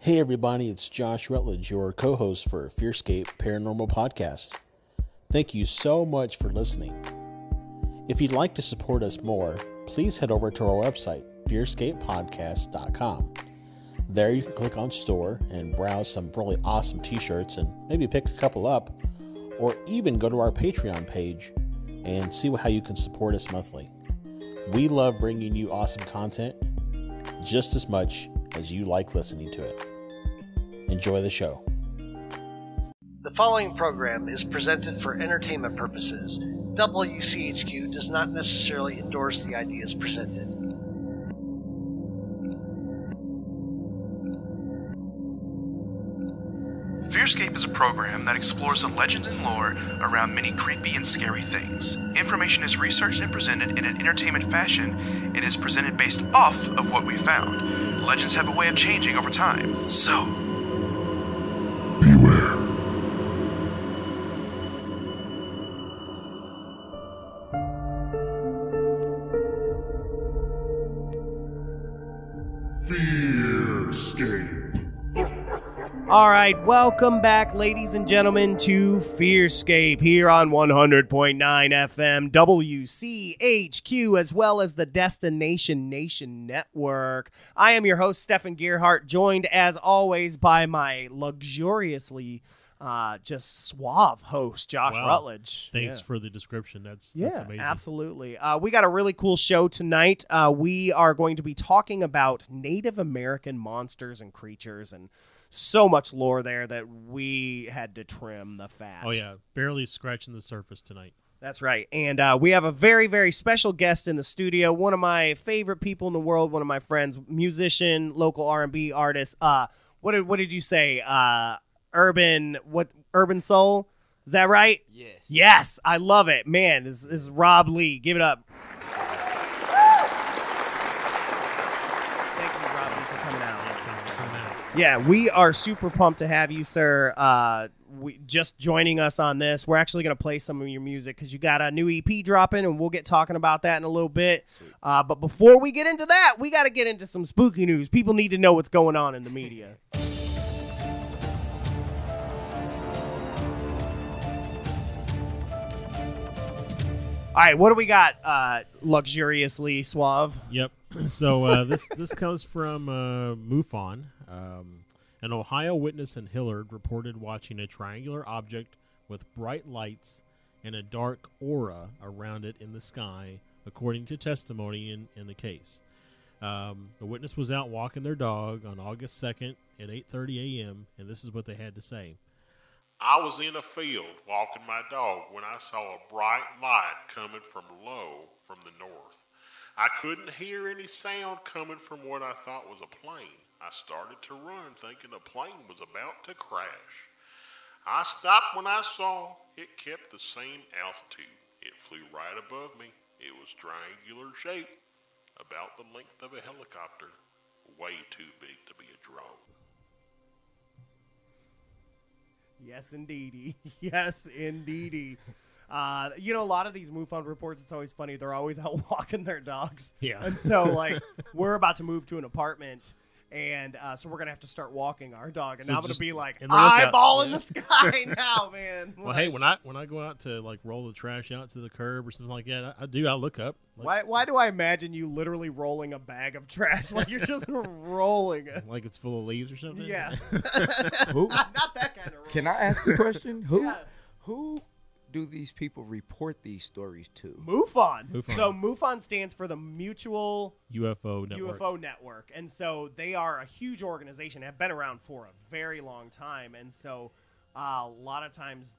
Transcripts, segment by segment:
Hey everybody, it's Josh Rutledge, your co-host for FearScape Paranormal Podcast. Thank you so much for listening. If you'd like to support us more, please head over to our website, fearscapepodcast.com. There you can click on store and browse some really awesome t-shirts and maybe pick a couple up, or even go to our Patreon page and see how you can support us monthly. We love bringing you awesome content just as much as you like listening to it. Enjoy the show. The following program is presented for entertainment purposes. WCHQ does not necessarily endorse the ideas presented. FearScape is a program that explores the legends and lore around many creepy and scary things. Information is researched and presented in an entertainment fashion and is presented based off of what we found. Legends have a way of changing over time, so beware. FearScape. All right, welcome back, ladies and gentlemen, to FearScape here on 100.9 FM WCHQ, as well as the Destination Nation Network. I am your host, Stefan Gearhart, joined as always by my luxuriously just suave host, Josh Rutledge. Thanks for the description. That's amazing. Absolutely. We got a really cool show tonight. We are going to be talking about Native American monsters and creatures, and so much lore there that we had to trim the fat. Oh, yeah. Barely scratching the surface tonight. That's right. And we have a very, very special guest in the studio, one of my favorite people in the world, one of my friends, musician, local R&B artist. What did you say? Urban soul? Is that right? Yes. Yes. I love it. Man, this is Rob Lee. Give it up. Yeah, we are super pumped to have you, sir. Just joining us on this. We're actually going to play some of your music because you got a new EP dropping, and we'll get talking about that in a little bit. But before we get into that, we got to get into some spooky news. People need to know what's going on in the media. All right, what do we got? Luxuriously suave. Yep. So this comes from MUFON. An Ohio witness in Hillard reported watching a triangular object with bright lights and a dark aura around it in the sky, according to testimony in the case. The witness was out walking their dog on August 2nd at 8:30 a.m., and this is what they had to say. I was in a field walking my dog when I saw a bright light coming from low from the north. I couldn't hear any sound coming from what I thought was a plane. I started to run thinking a plane was about to crash. I stopped when I saw it kept the same altitude. It flew right above me. It was triangular shape, about the length of a helicopter, way too big to be a drone. Yes, indeedy. Yes, indeedy. A lot of these MUFON reports, it's always funny. They're always out walking their dogs. Yeah. And so, we're about to move to an apartment, and so we're going to have to start walking our dog. And So I'm going to just be like, in the lookout. eyeball in the sky now, man. Well, hey, when I go out to roll the trash out to the curb or something like that, I look up. Why do I imagine you literally rolling a bag of trash? Like you're just rolling it. Like it's full of leaves or something? Yeah. Who? Not that kind of roll. Can I ask a question? Who? Yeah. Who do these people report these stories to? MUFON. So MUFON stands for the Mutual UFO Network. UFO Network. And so they are a huge organization, have been around for a very long time. And so a lot of times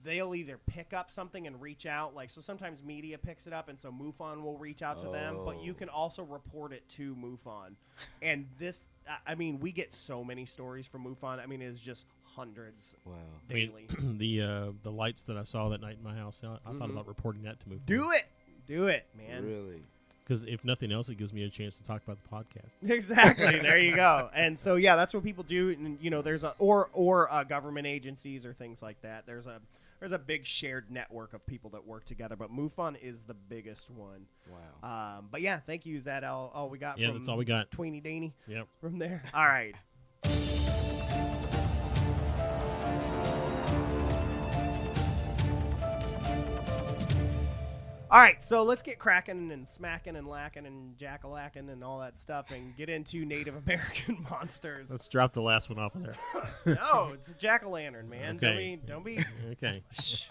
they'll either pick up something and reach out. So sometimes media picks it up, and so MUFON will reach out to them. But you can also report it to MUFON. And this, we get so many stories from MUFON. It is just hundreds daily. The lights that I saw that night in my house, I thought about reporting that to MUFON. Do it, man. Really? Because if nothing else, it gives me a chance to talk about the podcast. Exactly. There you go. And so, yeah, that's what people do. And, there's government agencies or things like that. There's a big shared network of people that work together, but MUFON is the biggest one. Wow. But yeah, thank you. Is that all we got? Yeah, that's all we got. Tweeny Daney. Yep. From there. All right. All right, so let's get cracking and smacking and lacking and jack-a-lacking and all that stuff and get into Native American monsters. Let's drop the last one off of there. No, it's a jack-o'-lantern, man. Okay. Don't be. Okay.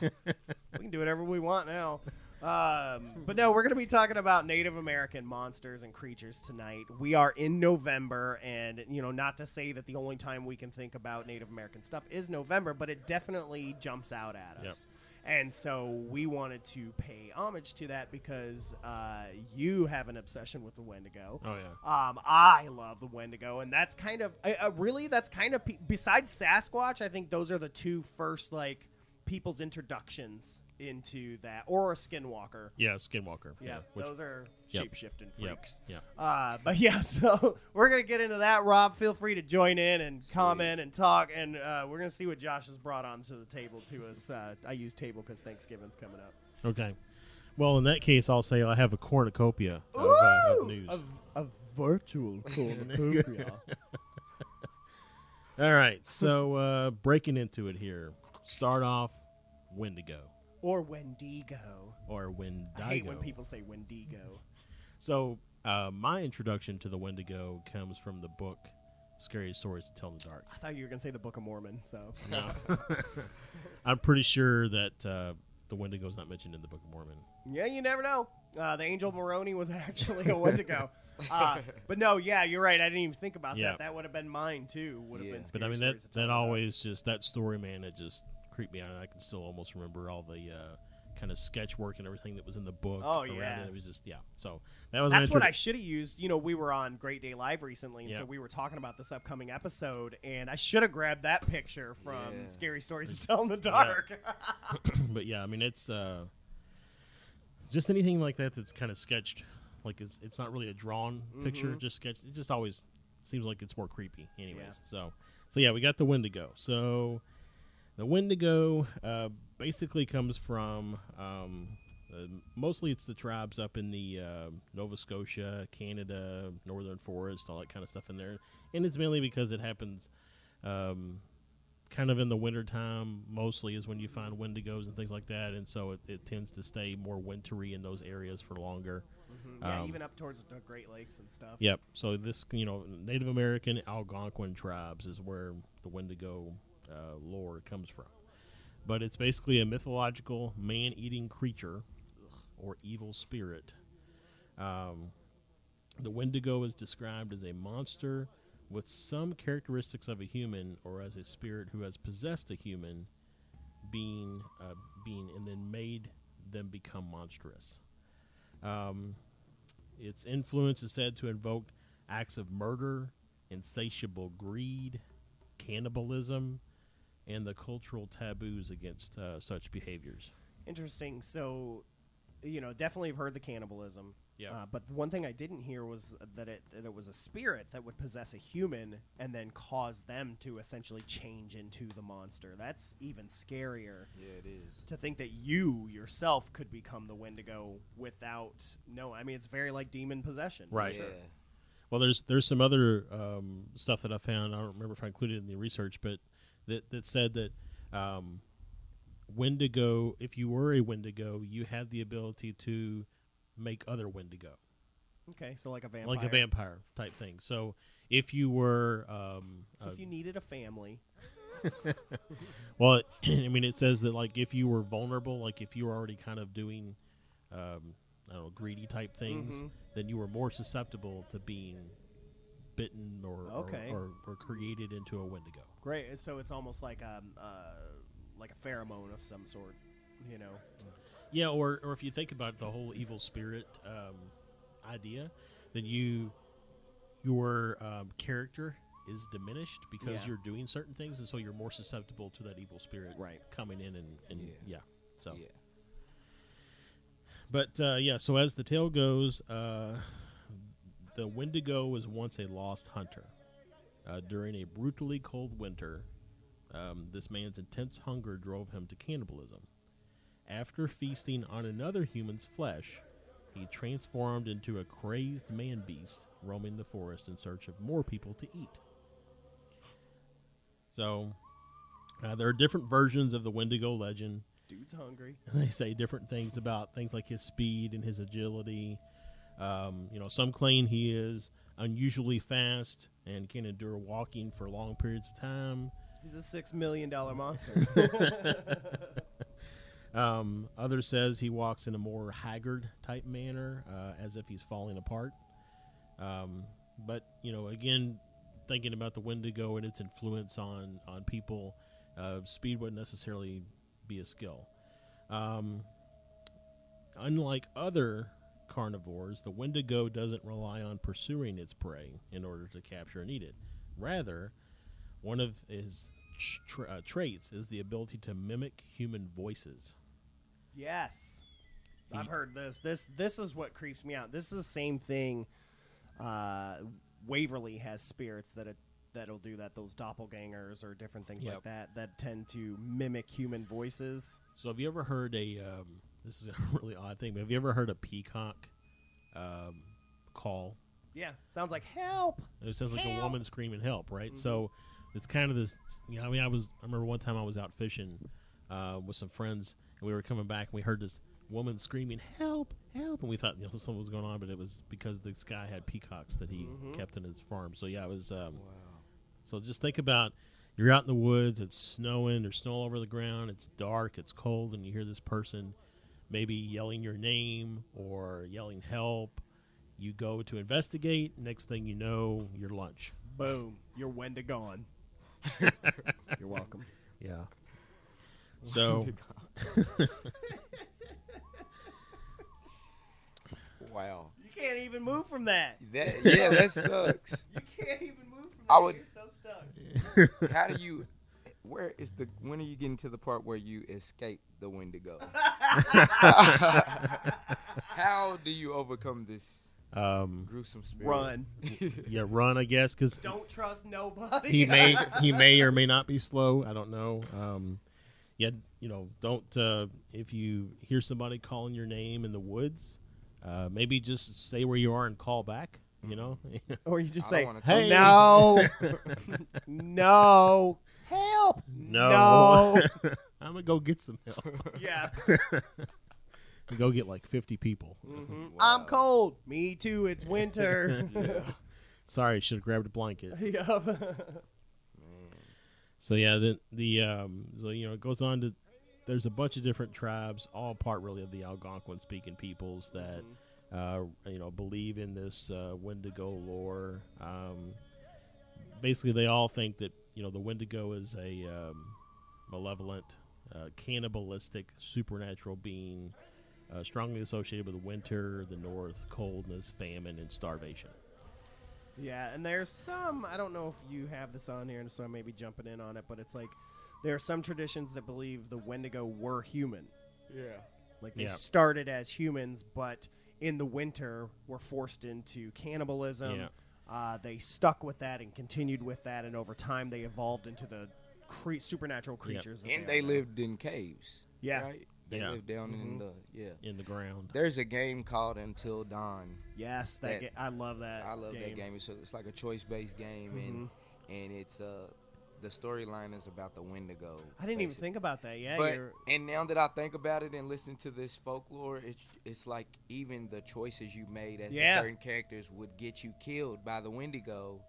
We can do whatever we want now. But no, we're going to be talking about Native American monsters and creatures tonight. We are in November, and, not to say that the only time we can think about Native American stuff is November, but it definitely jumps out at us. Yep. And so we wanted to pay homage to that because you have an obsession with the Wendigo. Oh, yeah. I love the Wendigo, and that's kind of besides Sasquatch, I think those are the two first, people's introductions into that, or a Skinwalker. Yeah, Skinwalker. Yeah, those are shape-shifting freaks. Yep. But yeah, so we're going to get into that. Rob, feel free to join in and comment and talk, and we're going to see what Josh has brought onto the table to us. I use table because Thanksgiving's coming up. Okay. Well, in that case, I'll say I have a cornucopia of news. A virtual cornucopia. All right, so breaking into it here. Start off Wendigo. Or Wendigo. Or Wendigo. I hate when people say Wendigo. So, my introduction to the Wendigo comes from the book Scary Stories to Tell in the Dark. I thought you were going to say the Book of Mormon, so. No. I'm pretty sure that the Wendigo is not mentioned in the Book of Mormon. Yeah, you never know. The Angel Moroni was actually a Wendigo. But no, yeah, you're right. I didn't even think about that. That would have been mine, too. Would have been But I mean, that always just, that story, man, it just creeped me out. I can still almost remember all the kind of sketch work and everything that was in the book. Oh, yeah. It was just, So that was That's what I should have used. We were on Great Day Live recently, and Yeah. so we were talking about this upcoming episode, and I should have grabbed that picture from Scary Stories to Tell in the Dark. But yeah, I mean, it's just anything like that that's kind of sketched. Like it's not really a drawn picture, just sketched. It just always seems like it's more creepy anyways. Yeah. So yeah, we got the Wendigo. So the Wendigo basically comes from mostly it's the tribes up in the Nova Scotia, Canada, Northern Forest, all that kind of stuff in there. And it's mainly because it happens kind of in the wintertime mostly is when you find Wendigos and things like that. And so it tends to stay more wintry in those areas for longer. Yeah, even up towards the Great Lakes and stuff. Yep. So this, Native American Algonquin tribes is where the Wendigo lore comes from. But it's basically a mythological man-eating creature or evil spirit. The Wendigo is described as a monster with some characteristics of a human, or as a spirit who has possessed a human being and then made them become monstrous. Its influence is said to invoke acts of murder, insatiable greed, cannibalism, and the cultural taboos against such behaviors. Interesting. So, definitely have heard the cannibalism. Yeah. But one thing I didn't hear was that it was a spirit that would possess a human and then cause them to essentially change into the monster. That's even scarier. Yeah, it is. To think that you yourself could become the Wendigo without it's very like demon possession. Right. Yeah. Well, there's some other stuff that I found. I don't remember if I included it in the research, but that said that Wendigo, if you were a Wendigo, you had the ability to make other Wendigo. Okay, so like a vampire. Like a vampire type thing. So if you were... if you needed a family... Well, it says that like if you were vulnerable, like if you were already kind of doing, greedy type things, then you were more susceptible to being bitten or created into a Wendigo. Great. So it's almost like a pheromone of some sort, Yeah, or if you think about the whole evil spirit idea, then your character is diminished because you're doing certain things, and so you're more susceptible to that evil spirit coming in and so. Yeah. But so as the tale goes, the Wendigo was once a lost hunter. During a brutally cold winter, this man's intense hunger drove him to cannibalism. After feasting on another human's flesh, he transformed into a crazed man-beast, roaming the forest in search of more people to eat. So, there are different versions of the Wendigo legend, Dude's hungry. They say different things about things like his speed and his agility. Some claim he is unusually fast and can endure walking for long periods of time. He's a $6 million monster. Others says he walks in a more haggard type manner, as if he's falling apart. But again, thinking about the Wendigo and its influence on people, speed wouldn't necessarily be a skill. Unlike other carnivores, the Wendigo doesn't rely on pursuing its prey in order to capture and eat it. Rather, one of his traits is the ability to mimic human voices. Yes. I've heard this. This is what creeps me out. This is the same thing. Waverly has spirits that'll do that. Those doppelgangers or different things like that tend to mimic human voices. So have you ever heard this is a really odd thing, but have you ever heard a peacock call? Yeah. Sounds like help. It sounds like a woman screaming help, right? Mm-hmm. So it's kind of this, I remember one time I was out fishing with some friends, and we were coming back, and we heard this woman screaming, help, help, and we thought something was going on, but it was because this guy had peacocks that he kept in his farm. So yeah, it was wow. So just think about, you're out in the woods, it's snowing, there's snow all over the ground, it's dark, it's cold, and you hear this person maybe yelling your name or yelling help. You go to investigate, next thing you know, your lunch. Boom, you're Wendigo. You're welcome. Yeah. So wow. You can't even move from that. That sucks. You can't even move from that. I would- You're so stuck. How do you? When are you getting to the part where you escape the Wendigo? How do you overcome this gruesome spirit? Run. Yeah, run, I guess, because Don't trust nobody. he may or may not be slow. I don't know. Don't if you hear somebody calling your name in the woods, maybe just stay where you are and call back. Or you just I say, don't wanna "Hey, talk. no, no, help, No. no." I'm gonna go get some help. Yeah. Go get like 50 people. Mm-hmm. I'm cold. Me too. It's winter. Sorry, should have grabbed a blanket. Yup. So yeah, it goes on to, there's a bunch of different tribes, all part really of the Algonquin speaking peoples that believe in this Wendigo lore. Basically, they all think that the Wendigo is a malevolent, cannibalistic, supernatural being, strongly associated with the winter, the north, coldness, famine, and starvation. Yeah, and there's some, I don't know if you have this on here, and so I may be jumping in on it, but it's like there are some traditions that believe the Wendigo were human. Yeah. Like they started as humans, but in the winter were forced into cannibalism. Yeah. They stuck with that and continued with that, and over time they evolved into the supernatural creatures. that And are they now. lived in caves. Yeah. Right? They lived down in the ground. There's a game called Until Dawn. Yes, I love that. I love that game. It's like a choice-based game, and it's the storyline is about the Wendigo. I didn't even think about that. Yeah, and now that I think about it and listen to this folklore, it's like even the choices you made as certain characters would get you killed by the Wendigo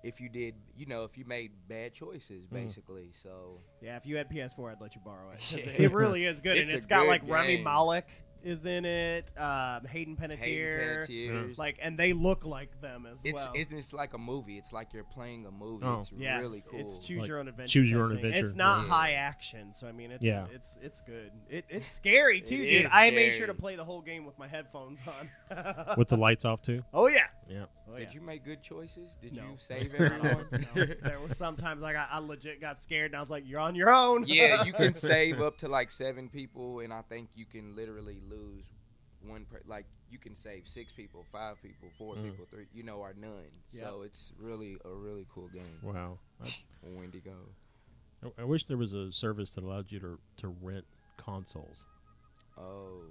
if you did, if you made bad choices, basically. So yeah, if you had PS4, I'd let you borrow it. 'Cause it really is good, and it's got like Rami Malek is in it, Hayden Panettiere, like, and they look like them as well. It's like a movie. It's like you're playing a movie. Oh. It's really cool. It's choose your own adventure. Choose your own adventure. It's not high action, so I mean, it's good. It's scary too, It dude. is I made scary. sure to play the whole game with my headphones on. With the lights off too. Oh yeah. Yeah. Oh, Did you make good choices? Did No. you save everyone? No, there were sometimes I legit got scared, and I was like, "You're on your own." Yeah, you can save up to like 7 people, and I think you can literally lose like you can save 6 people, 5 people, 4 people, 3, or none. So it's really a really cool game. Wow. Wendigo. I wish there was a service that allowed you to rent consoles. Oh,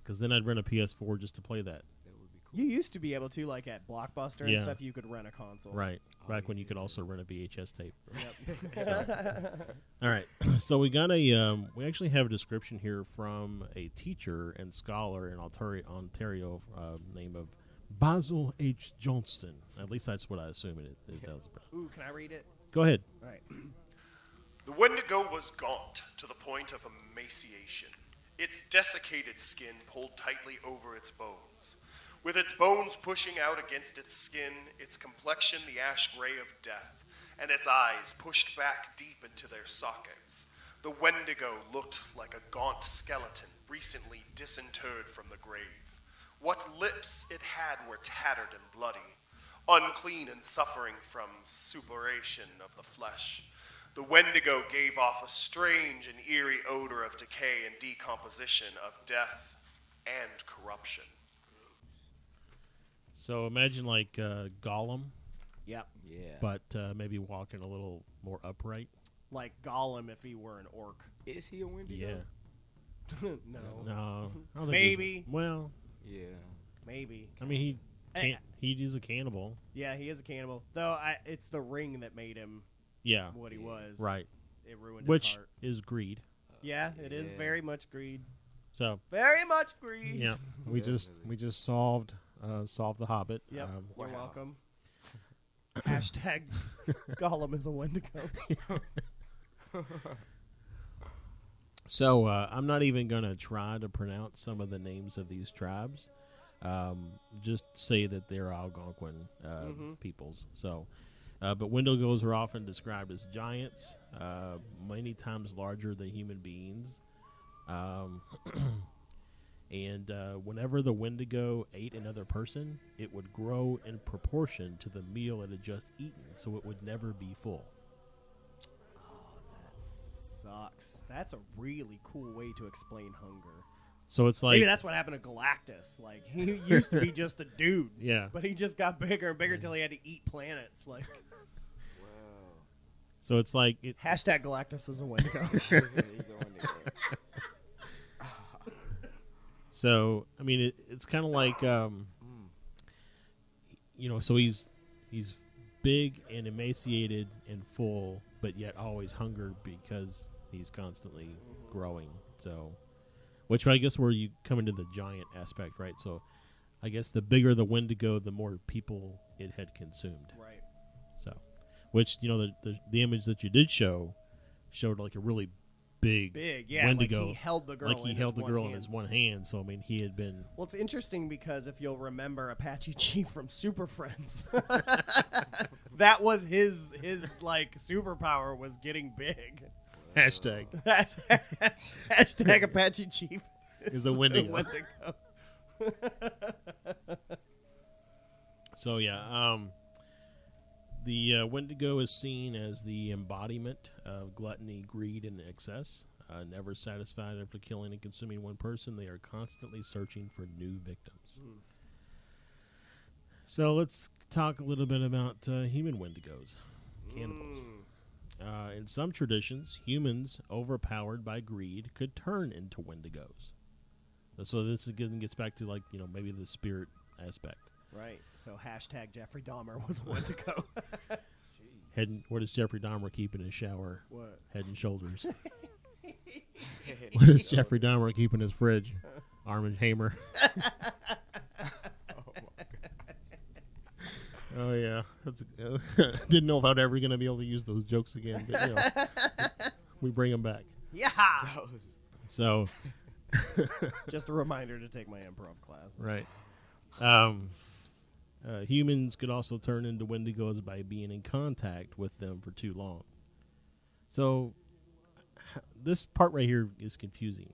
Because then I'd rent a PS4 just to play that. that would be You used to be able to, like at Blockbuster and stuff, you could rent a console. Right. Back when you could also rent a VHS tape. Yep. All right. So we got we actually have a description here from a teacher and scholar in Ontario named of Basil H. Johnston. At least that's what I assume it is. Ooh, can I read it? Go ahead. All right. The Wendigo was gaunt to the point of emaciation, its desiccated skin pulled tightly over its bones. With its bones pushing out against its skin, its complexion the ash gray of death, and its eyes pushed back deep into their sockets, the Wendigo looked like a gaunt skeleton recently disinterred from the grave. What lips it had were tattered and bloody, unclean and suffering from suppuration of the flesh. The Wendigo gave off a strange and eerie odor of decay and decomposition, of death and corruption. So imagine like Gollum, Yep. Yeah. but maybe walking a little more upright. Like Gollum if he were an orc. Is he a Wendigo? Yeah. No. No. I don't think Maybe. he's- Well, Yeah. Maybe. I mean, he is a cannibal. Yeah, he is a cannibal. Though it's the ring that made him Yeah. what he was. Right. It ruined his Which heart. is greed. Yeah, it is Yeah. very much greed. So Very much greed. yeah, we just solved the Hobbit. Yep. You're Wow. welcome. Hashtag Gollum is a Wendigo. So I'm not even gonna try to pronounce some of the names of these tribes. Just say that they're Algonquin peoples. So, but Wendigos are often described as giants, many times larger than human beings. And whenever the Wendigo ate another person, it would grow in proportion to the meal it had just eaten, so it would never be full. That sucks. That's a really cool way to explain hunger. So it's like Maybe that's what happened to Galactus. Like, he used to be just a dude. Yeah. But he just got bigger and bigger until he had to eat planets. Like, So it's like hashtag Galactus is a Wendigo. He's a Wendigo. So I mean, it's kind of like so he's big and emaciated and full, but yet always hungered because he's constantly growing. So, which I guess where you come into the giant aspect, right? So, I guess the bigger the Wendigo, the more people it had consumed. Right. So, which the image that you did showed like a really big Yeah. Wendigo. Like he held the girl. Like he in held his the girl one in his hand. one hand. So I mean, he had been. Well, it's interesting because if you'll remember Apache Chief from Super Friends, that was his like superpower was getting big. Hashtag Hashtag Apache Chief is a Wendigo. Wendigo. So yeah, the Wendigo is seen as the embodiment of gluttony, greed, and excess. Never satisfied after killing and consuming one person, they are constantly searching for new victims. So let's talk a little bit about human Wendigos, cannibals. In some traditions, humans overpowered by greed could turn into Wendigos. So this again gets back to like maybe the spirit aspect. Right. So hashtag Jeffrey Dahmer was a Wendigo. What does Jeffrey Dahmer keep in his shower? What? Head and Shoulders. What does Jeffrey Dahmer keep in his fridge? Arm and Hammer. Oh yeah, didn't know if I was ever going to be able to use those jokes again, but we bring them back. Yeah. So, Just a reminder to take my improv class. right. Humans could also turn into Wendigos by being in contact with them for too long. So, this part right here is confusing.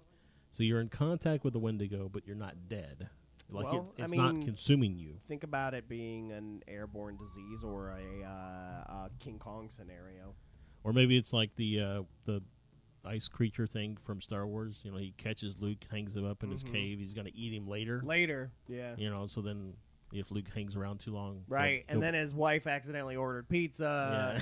So you're in contact with the Wendigo, but you're not dead. Like Well, it's I not mean, consuming you. Think about it being an airborne disease or a King Kong scenario. Or maybe it's like the ice creature thing from Star Wars. He catches Luke, hangs him up in his cave. He's going to eat him later. Later, yeah. So then if Luke hangs around too long. Right, and then his wife accidentally ordered pizza,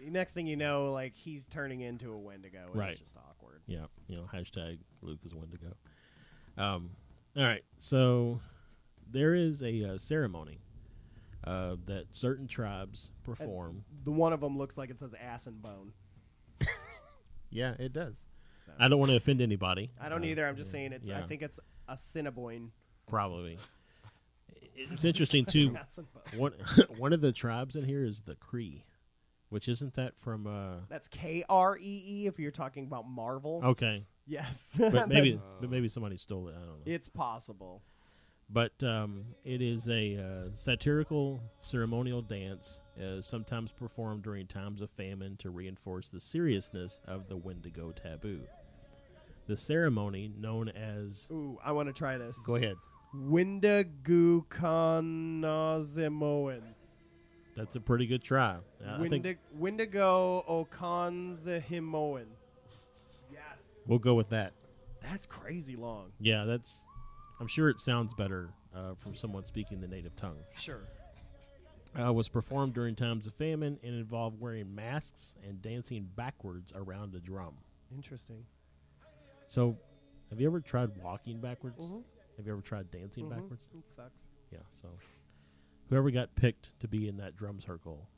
and next thing you know, like, he's turning into a Wendigo, and Right. it's just awkward. Yeah, hashtag Luke is Wendigo. All right, so there is a ceremony that certain tribes perform. The one of them looks like it says ass and bone. Yeah, it does. So. I don't want to offend anybody. I don't either. I'm just saying it's. Yeah. I think it's a Cinnabon. Probably. It's interesting too. One of the tribes in here is the Cree, which isn't that from? That's Kree. If you're talking about Marvel. Okay. Yes. But maybe somebody stole it. I don't know. It's possible. But it is a satirical ceremonial dance, sometimes performed during times of famine to reinforce the seriousness of the Wendigo taboo. The ceremony, known as... Ooh, I want to try this. Go ahead. Wendigo Kanazemoen. That's a pretty good try. Wendigo Okanzehimoen. Yes. We'll go with that. That's crazy long. Yeah, that's... I'm sure it sounds better from someone speaking the native tongue. Sure. Was performed during times of famine and involved wearing masks and dancing backwards around a drum. Interesting. So, have you ever tried walking backwards? Mm-hmm. Have you ever tried dancing backwards? It sucks. Yeah, so whoever got picked to be in that drum circle.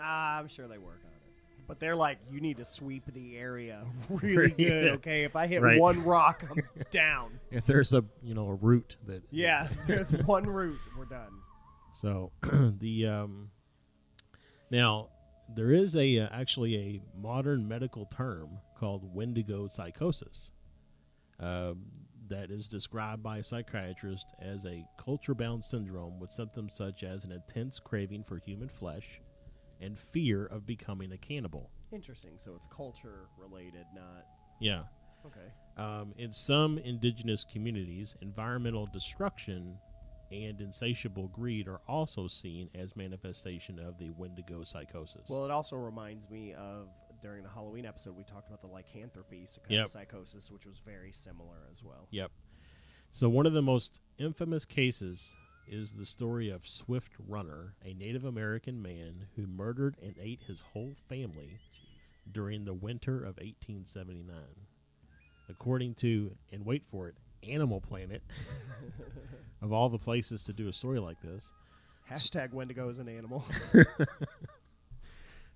I'm sure they work on it. But they're like, you need to sweep the area really good, okay? If I hit one rock, I'm down. If there's a route that... Yeah, there's one route, we're done. So, now, there is actually a modern medical term called Wendigo psychosis that is described by a psychiatrist as a culture-bound syndrome with symptoms such as an intense craving for human flesh and fear of becoming a cannibal. Interesting. So it's culture-related, not... Yeah. Okay. In some indigenous communities, environmental destruction and insatiable greed are also seen as manifestation of the Wendigo psychosis. Well, it also reminds me of, during the Halloween episode, we talked about the lycanthropy psychosis, which was very similar as well. Yep. So one of the most infamous cases is the story of Swift Runner, a Native American man who murdered and ate his whole family during the winter of 1879. According to, and wait for it, Animal Planet, of all the places to do a story like this. Hashtag Wendigo is an animal.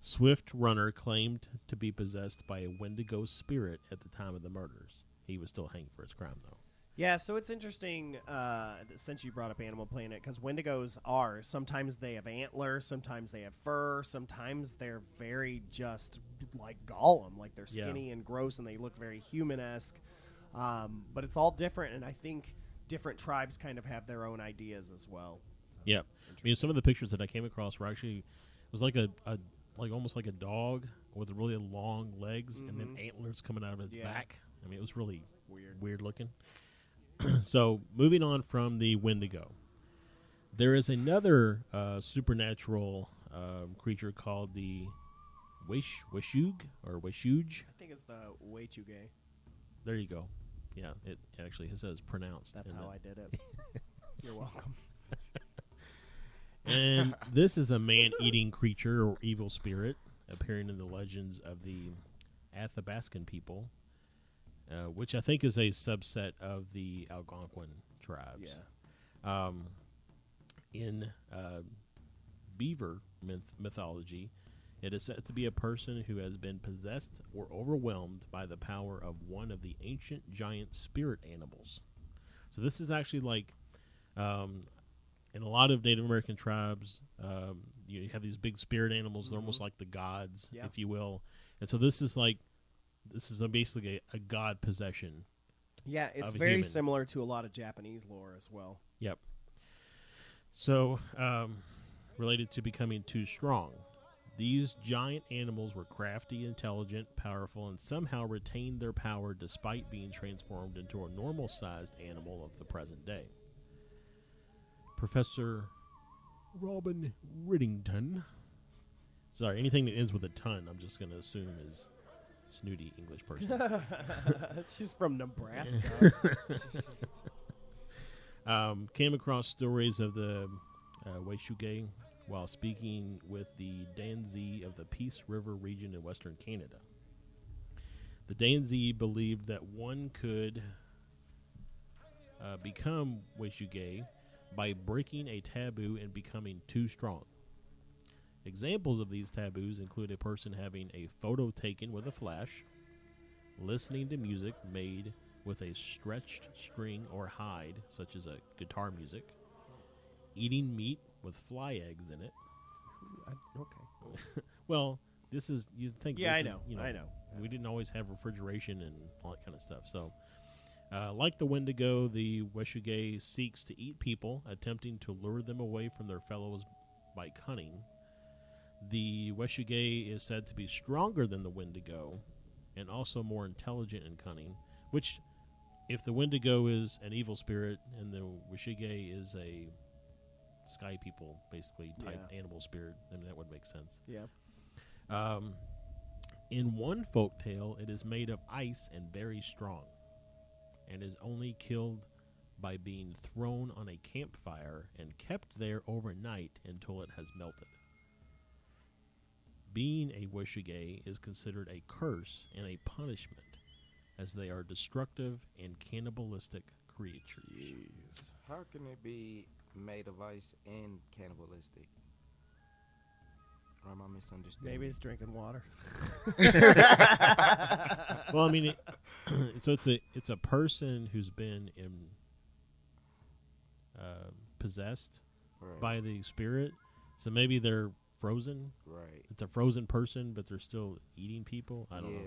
Swift Runner claimed to be possessed by a Wendigo spirit at the time of the murders. He was still hanged for his crime, though. Yeah, so it's interesting, since you brought up Animal Planet, because Wendigos are, sometimes they have antlers, sometimes they have fur, sometimes they're very just like Gollum, like they're skinny and gross and they look very human-esque, but it's all different, and I think different tribes kind of have their own ideas as well. So, yeah, I mean, some of the pictures that I came across were actually, it was like almost like a dog with really long legs and then antlers coming out of its back. I mean, it was really weird looking. So, moving on from the Wendigo, there is another supernatural creature called the Wechuge or Wechuge. I think it's the Wechuge. There you go. Yeah, it actually says pronounced. That's how I did it. You're welcome. And this is a man-eating creature or evil spirit appearing in the legends of the Athabascan people. Which I think is a subset of the Algonquin tribes. Yeah. In beaver mythology, it is said to be a person who has been possessed or overwhelmed by the power of one of the ancient giant spirit animals. So this is actually like, in a lot of Native American tribes, you have these big spirit animals. They're almost like the gods, if you will. And so this is basically a god possession. Yeah, it's very similar to a lot of Japanese lore as well. Yep. So, related to becoming too strong. These giant animals were crafty, intelligent, powerful, and somehow retained their power despite being transformed into a normal-sized animal of the present day. Professor Robin Riddington. Sorry, anything that ends with a ton, I'm just going to assume is snooty English person. She's from Nebraska. Came across stories of the Wechuge while speaking with the Danzi of the Peace River region in western Canada. The Danzi believed that one could become Wechuge by breaking a taboo and becoming too strong. Examples of these taboos include a person having a photo taken with a flash, listening to music made with a stretched string or hide, such as a guitar music, eating meat with fly eggs in it. Okay. Well, this is, you'd think. Yeah, this I is, know. you I know. We didn't always have refrigeration and all that kind of stuff. So, like the Wendigo, the Wechuge seeks to eat people, attempting to lure them away from their fellows by cunning. The Wechuge is said to be stronger than the Wendigo and also more intelligent and cunning, which, if the Wendigo is an evil spirit and the Wechuge is a sky people, basically, type animal spirit, then that would make sense. Yeah. In one folk tale, it is made of ice and very strong, and is only killed by being thrown on a campfire and kept there overnight until it has melted. Being a Wechuge is considered a curse and a punishment, as they are destructive and cannibalistic creatures. How can it be made of ice and cannibalistic? Or am I misunderstanding? Maybe it's drinking water. Well, I mean, so it's a person who's been possessed by the spirit. So maybe they're frozen. Right. It's a frozen person, but they're still eating people. I don't know.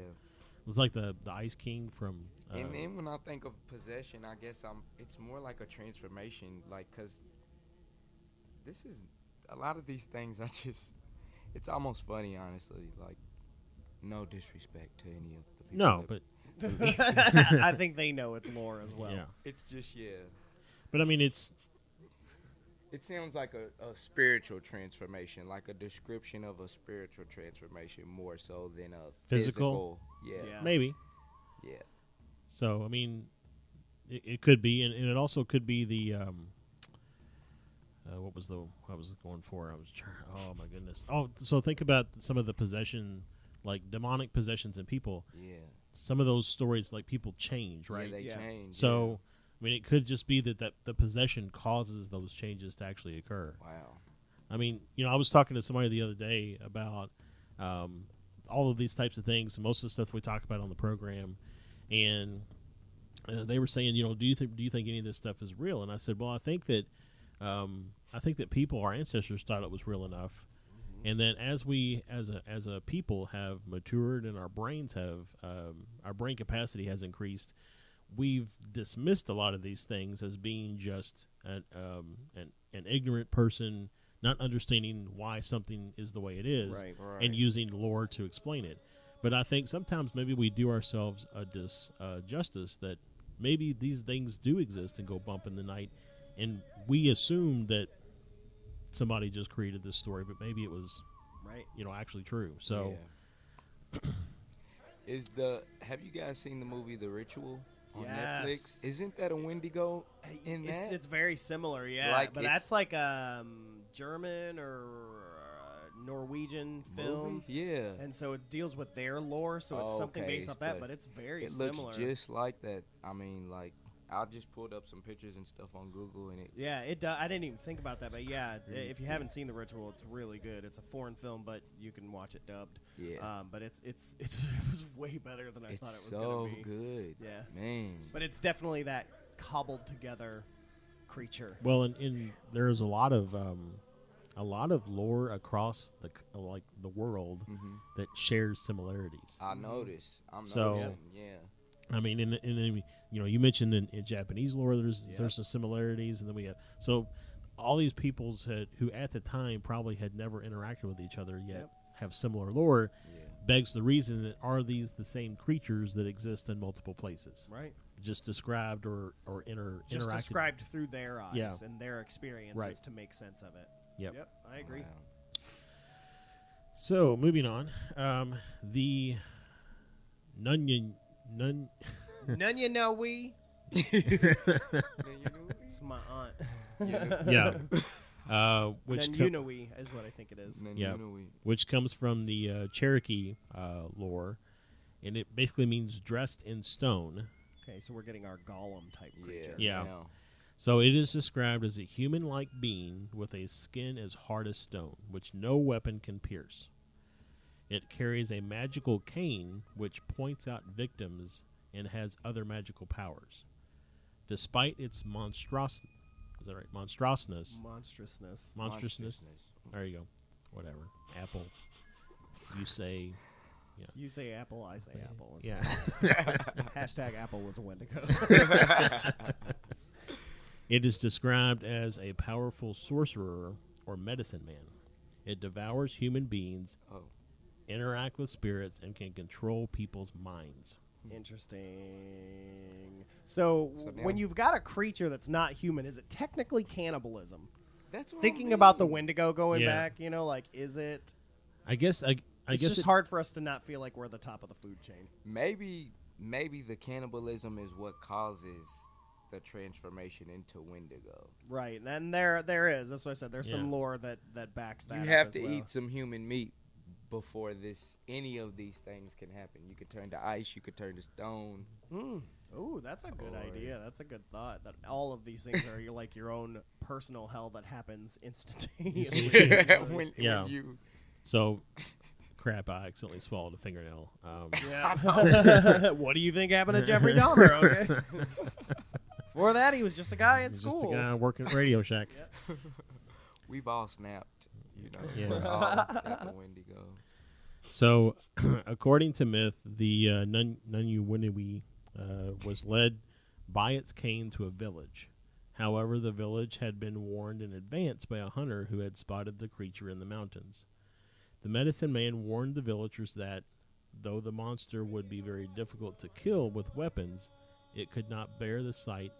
It's like the Ice King from. And then when I think of possession, I guess it's more like a transformation, like, because this is a lot of these things. It's almost funny, honestly. Like, no disrespect to any of the people. No, but I think they know it's lore as well. yeah. It's just But I mean, it sounds like a spiritual transformation, like a description of a spiritual transformation more so than a physical. Yeah. Maybe. Yeah. So I mean, it could be, and it also could be the what was it going for? Oh my goodness. Oh, so think about some of the possession, like demonic possessions in people. Yeah. Some of those stories, like, people change, right? Yeah, they change. So, I mean, it could just be that the possession causes those changes to actually occur. Wow. I mean, I was talking to somebody the other day about all of these types of things, and most of the stuff we talk about on the program, and they were saying, do you think any of this stuff is real? And I said, well, I think that people, our ancestors, thought it was real enough, and that as we, as a people, have matured and our brains have, our brain capacity has increased, we've dismissed a lot of these things as being just an ignorant person not understanding why something is the way it is, right. and using lore to explain it. But I think sometimes maybe we do ourselves a disjustice that maybe these things do exist and go bump in the night, and we assume that somebody just created this story, but maybe it was actually true. So have you guys seen the movie The Ritual on Yes. Netflix? Isn't that a Wendigo in that? It's very similar, yeah. Like, but that's like a German or Norwegian film. Yeah. And so it deals with their lore, so it's something based off that, but it's very similar. It looks just like that. I mean, like, I just pulled up some pictures and stuff on Google, and it does. I didn't even think about that, but yeah, if you haven't seen The Ritual, it's really good. It's a foreign film, but you can watch it dubbed. Yeah. But it was way better than I thought it was going to be. It's so good. Yeah. Man. But it's definitely that cobbled together creature. Well, and there's a lot of lore across the world that shares similarities. I noticed. I'm So- noticing. Yeah. I mean, in you mentioned in Japanese lore, there's some similarities, and then we have all these peoples who at the time probably had never interacted with each other yet have similar lore. Begs the reason that are these the same creatures that exist in multiple places, Right. just described or Just interacted. described through their eyes Yeah. and their experiences Right. to make sense of it. Yep. I agree. Wow. So moving on, the Nunyan. None you know we. It's my aunt. Which Nununui is what I think it is. which comes from the Cherokee lore, and it basically means dressed in stone. Okay, so we're getting our golem type creature. Yeah. So it is described as a human-like being with a skin as hard as stone, which no weapon can pierce. It carries a magical cane which points out victims and has other magical powers. Despite its monstrosity, is that right? Monstrousness. There you go. Whatever. Apple. You say. Yeah. You say apple, I say apple. Yeah. Hashtag Apple was a Wendigo. It is described as a powerful sorcerer or medicine man. It devours human beings, interact with spirits, and can control people's minds. Interesting. So when you've got a creature that's not human, is it technically cannibalism? That's what Thinking about the Wendigo going back, is it? I guess It's just hard for us to not feel like we're at the top of the food chain. Maybe the cannibalism is what causes the transformation into Wendigo. Right, and there is. That's what I said. There's some lore that backs that. You have to eat some human meat before any of these things can happen. You could turn to ice. You could turn to stone. Ooh, that's a good idea. That's a good thought. That all of these things are like your own personal hell that happens instantaneously. when you. So. Crap, I accidentally swallowed a fingernail. What do you think happened to Jeffrey Dahmer, okay? Before that, he was just a guy at school. Just a guy working at Radio Shack. We've all snapped, Yeah. We're all got the Wendigo. So, according to myth, the Nunyuwiniwi was led by its cane to a village. However, the village had been warned in advance by a hunter who had spotted the creature in the mountains. The medicine man warned the villagers that, though the monster would be very difficult to kill with weapons, it could not bear the sight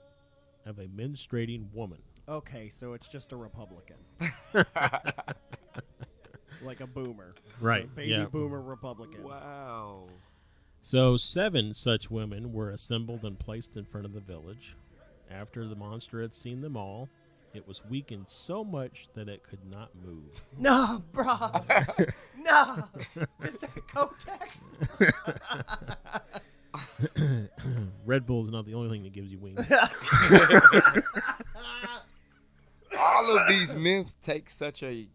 of a menstruating woman. Okay, so it's just a Republican. Like a boomer. Right, So baby boomer Republican. Wow. So 7 such women were assembled and placed in front of the village. After the monster had seen them all, it was weakened so much that it could not move. No, bro. No. Is that Kotex? Red Bull is not the only thing that gives you wings. All of these myths take such a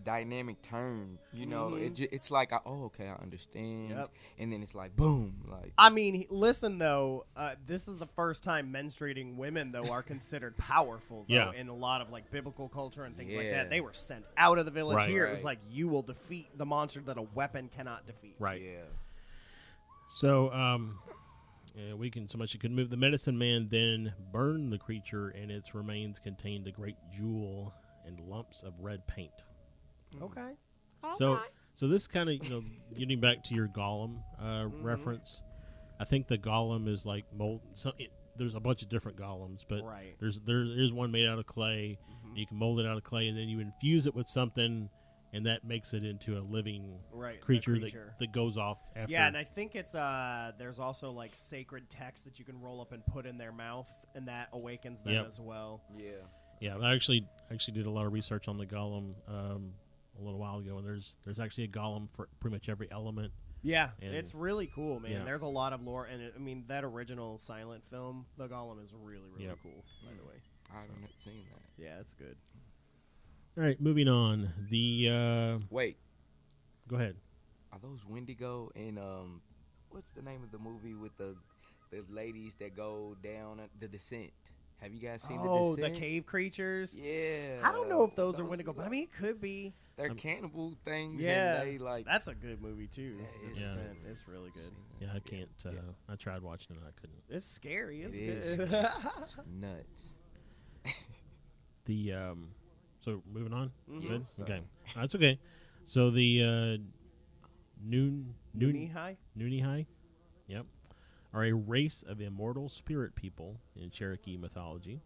dynamic turn. It's like, okay, I understand. Yep. And then it's like, boom. Like, I mean, listen, though, this is the first time menstruating women, though, are considered powerful, though, in a lot of, like, biblical culture and things like that. They were sent out of the village. Right. Here, it was like, you will defeat the monster that a weapon cannot defeat. Right. yeah. So, so much it could move. The medicine man then burned the creature, and its remains contained a great jewel and lumps of red paint. Okay. So this kind of, getting back to your golem reference, I think the golem is like mold. There's a bunch of different golems, but there's one made out of clay. You can mold it out of clay, and then you infuse it with something, and that makes it into a living creature. That goes off after. Yeah, and I think it's there's also like sacred text that you can roll up and put in their mouth, and that awakens them as well. Yeah. Yeah, I actually did a lot of research on the golem a little while ago, and there's actually a golem for pretty much every element. Yeah, and it's really cool, man. Yeah. There's a lot of lore, and that original silent film, the golem, is really, really cool, by the way. I haven't seen that. Yeah, it's good. All right, moving on. Wait. Go ahead. Are those Wendigo in, what's the name of the movie with the ladies that go down The Descent? Have you guys seen The Descent? Oh, the cave creatures? Yeah. I don't know if those are Wendigo, but I mean, it could be. They're cannibal things. Yeah. And they like. That's a good movie, too. Yeah, Descent. It's really good. Yeah, I can't. I tried watching it, I couldn't. It's scary. It is. It's Nuts. So moving on. Good? Okay, that's okay. So the Nunihai, yep, are a race of immortal spirit people in Cherokee mythology.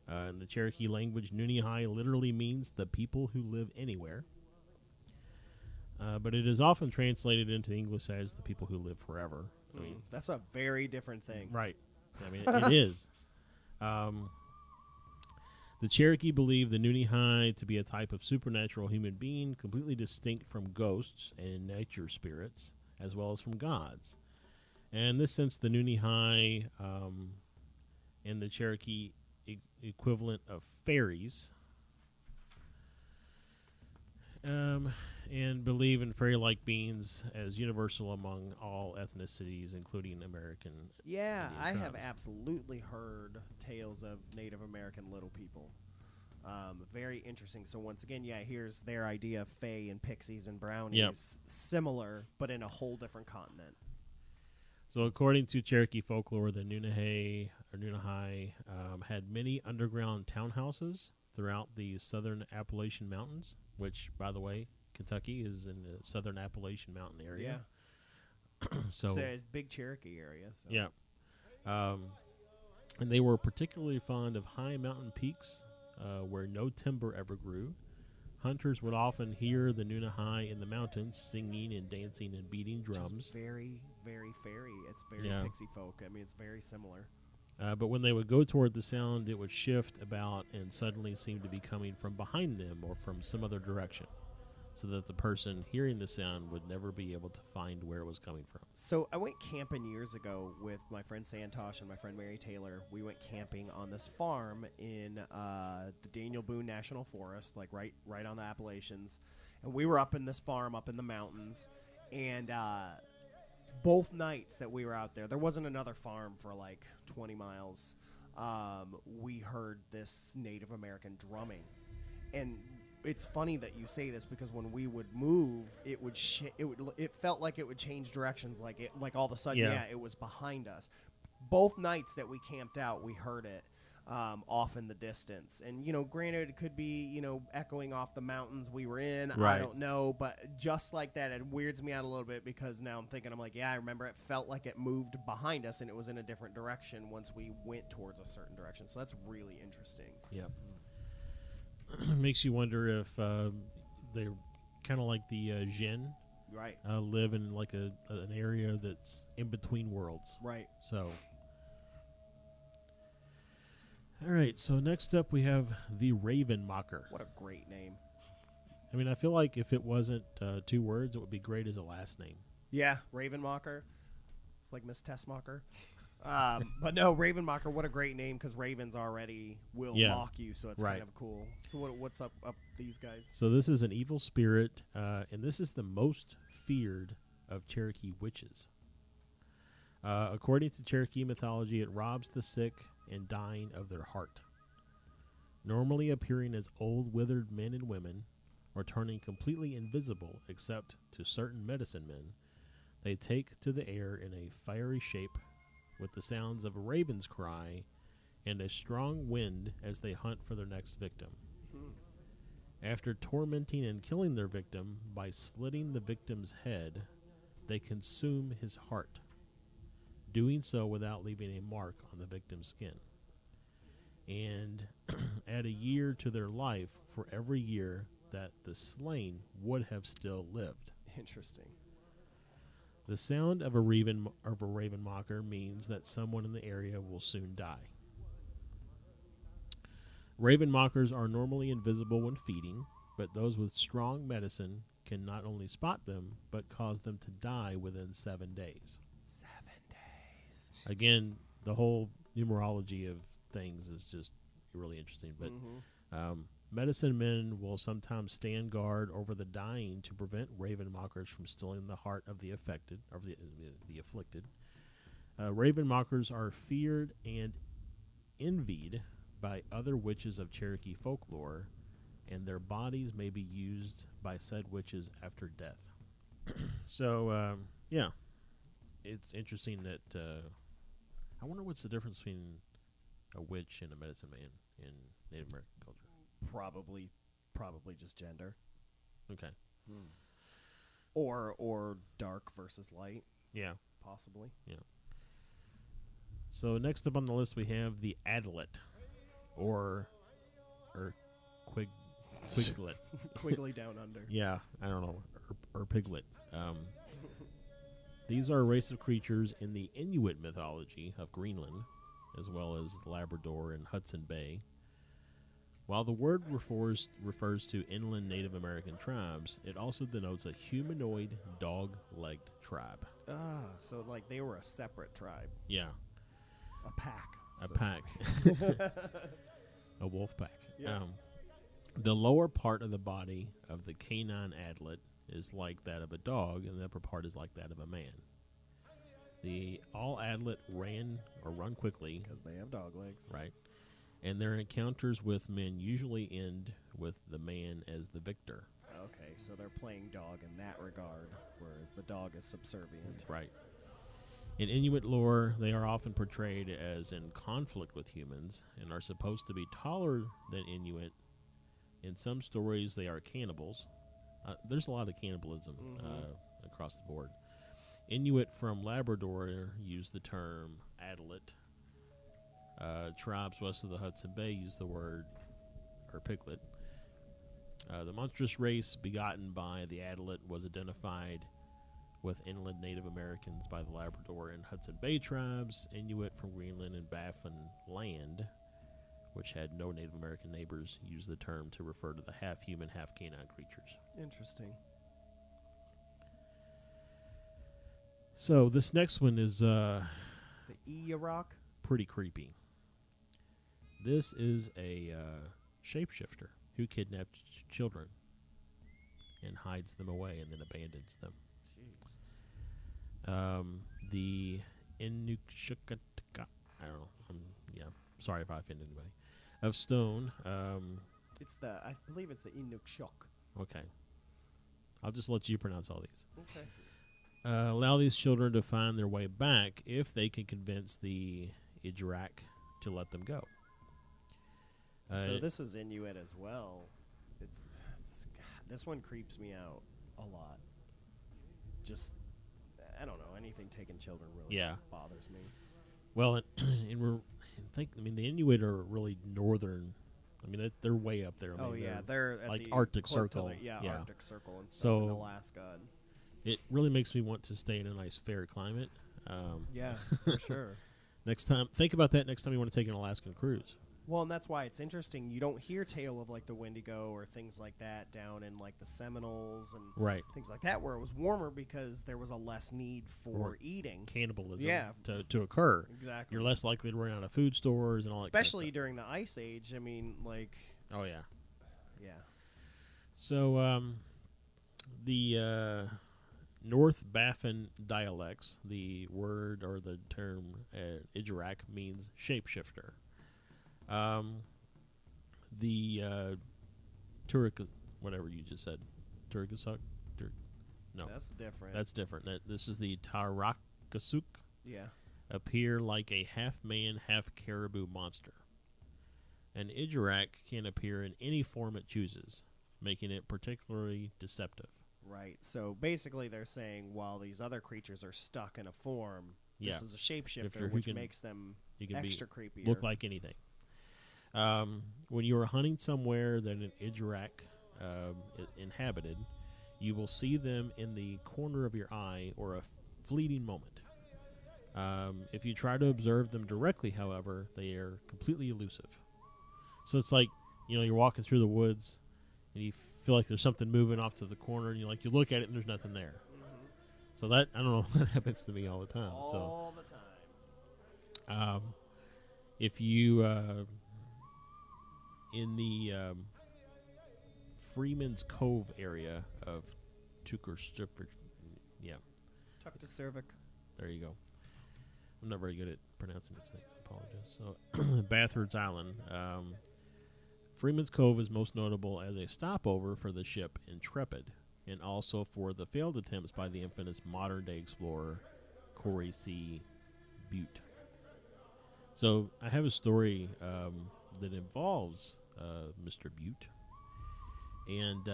In the Cherokee language, Nunihai literally means the people who live anywhere. But it is often translated into English as the people who live forever. I mean, that's a very different thing. right. I mean, it is. The Cherokee believe the Nunihai to be a type of supernatural human being completely distinct from ghosts and nature spirits, as well as from gods. And in this sense, the Nunihai and the Cherokee equivalent of fairies, and believe in fairy-like beings as universal among all ethnicities, including American. Yeah, Indian I tribes. have absolutely heard tales of Native American little people. Very interesting. So once again, yeah, here's their idea of fae and pixies and brownies. Yep. Similar, but in a whole different continent. So according to Cherokee folklore, the Nunahai had many underground townhouses throughout the southern Appalachian Mountains, which, by the way, Kentucky is in the southern Appalachian Mountain area. Yeah. So it's a big Cherokee area. So. yeah. And they were particularly fond of high mountain peaks where no timber ever grew. Hunters would often hear the Nunahai in the mountains singing and dancing and beating drums. It's very, very fairy. It's very pixie folk. I mean, it's very similar. But when they would go toward the sound, it would shift about and suddenly seem to be coming from behind them or from some other direction, so that the person hearing the sound would never be able to find where it was coming from. So I went camping years ago with my friend Santosh and my friend Mary Taylor. We went camping on this farm in the Daniel Boone National Forest, like right on the Appalachians. And we were up in this farm up in the mountains. And both nights that we were out there wasn't another farm for like 20 miles. We heard this Native American drumming. And it's funny that you say this because when we would move, it felt like it would change directions, like all of a sudden, it was behind us. Both nights that we camped out, we heard it off in the distance, and granted, it could be echoing off the mountains we were in. Right. I don't know, but just like that, it weirds me out a little bit because now I'm like, yeah, I remember it felt like it moved behind us, and it was in a different direction once we went towards a certain direction. So that's really interesting. Yep. Makes you wonder if they're kind of like the Jinn, Right. Live in like an area that's in between worlds. Right. So, all right. So next up we have the Raven Mocker. What a great name. I mean, I feel like if it wasn't 2 words, it would be great as a last name. Yeah, Ravenmocker. It's like Miss Tessmocker. But no, Ravenmocker, what a great name because ravens already will mock you, so it's kind of cool. So what's up these guys? So this is an evil spirit, and this is the most feared of Cherokee witches. According to Cherokee mythology, it robs the sick and dying of their heart. Normally appearing as old, withered men and women, or turning completely invisible except to certain medicine men, they take to the air in a fiery shape with the sounds of a raven's cry and a strong wind as they hunt for their next victim. After tormenting and killing their victim by slitting the victim's head, they consume his heart, doing so without leaving a mark on the victim's skin, and add a year to their life for every year that the slain would have still lived. Interesting. The sound of a raven mocker means that someone in the area will soon die. Raven mockers are normally invisible when feeding, but those with strong medicine can not only spot them, but cause them to die within 7 days. 7 days. Again, the whole numerology of things is just really interesting. But medicine men will sometimes stand guard over the dying to prevent raven mockers from stealing the heart of the afflicted. Raven mockers are feared and envied by other witches of Cherokee folklore, and their bodies may be used by said witches after death. So, it's interesting that I wonder what's the difference between a witch and a medicine man in Native American culture. Probably just gender. Okay. Or dark versus light. Yeah. Possibly. Yeah. So next up on the list we have the Adlet, or Quiglet. Quigley down under. Yeah, I don't know, or Piglet. These are a race of creatures in the Inuit mythology of Greenland, as well as Labrador and Hudson Bay. While the word refers to inland Native American tribes, it also denotes a humanoid dog-legged tribe. So like they were a separate tribe. Yeah. A pack. A pack. A wolf pack. Yeah. The lower part of the body of the canine adlet is like that of a dog, and the upper part is like that of a man. The all adlet run quickly. Because they have dog legs. Right. And their encounters with men usually end with the man as the victor. Okay, so they're playing dog in that regard, whereas the dog is subservient. Right. In Inuit lore, they are often portrayed as in conflict with humans and are supposed to be taller than Inuit. In some stories, they are cannibals. There's a lot of cannibalism across the board. Inuit from Labrador use the term Adlet. Tribes west of the Hudson Bay use the word, or piglet. The monstrous race begotten by the Adlet was identified with inland Native Americans by the Labrador and Hudson Bay tribes. Inuit from Greenland and Baffin Land, which had no Native American neighbors, used the term to refer to the half-human, half-canine creatures. Interesting. So this next one is The Eeyarok? pretty creepy. This is a shapeshifter who kidnaps children and hides them away and then abandons them. The Inukshukataka, I don't know. Sorry if I offend anybody. Of stone. I believe it's the Inukshuk. Okay. I'll just let you pronounce all these. Okay. Allow these children to find their way back if they can convince the Idrak to let them go. So this is Inuit as well. This one creeps me out a lot. Just, I don't know, anything taking children really bothers me. Well, the Inuit are really northern. I mean, they're way up there. They're at like the Arctic Circle. Arctic Circle and stuff So in Alaska. It really makes me want to stay in a nice, fair climate. For sure. Next time, think about that next time you want to take an Alaskan cruise. Well, and that's why it's interesting. You don't hear tale of like the Wendigo or things like that down in like the Seminoles and things like that, where it was warmer because there was a less need for eating cannibalism to occur. Exactly. You're less likely to run out of food stores and all that. Especially kind of during the Ice Age. I mean, like. Oh yeah. Yeah. So the North Baffin dialects, the word or the term Idrak means shapeshifter. The Turek, whatever you just said, Turkasuk? No, that's different. That's different. This is the Tarakasuk. Yeah. Appear like a half-man, half-caribou monster. An Idrak can appear in any form it chooses, making it particularly deceptive. Right. So basically, they're saying while these other creatures are stuck in a form, this is a shapeshifter, which makes them extra creepy. Look like anything. When you are hunting somewhere that an Idrak inhabited, you will see them in the corner of your eye or a fleeting moment. If you try to observe them directly, however, they are completely elusive. So it's like, you're walking through the woods and you feel like there's something moving off to the corner, and you look at it and there's nothing there. Mm-hmm. So that, I don't know, that happens to me all the time. All the time. If you in the Freeman's Cove area of Tuktoyaktuk, Tuktoyaktuk. There you go. I'm not very good at pronouncing these things. I apologize. So, Bathurst Island. Freeman's Cove is most notable as a stopover for the ship Intrepid, and also for the failed attempts by the infamous modern-day explorer Corey C. Butte. So I have a story that involves Mr. Butte, and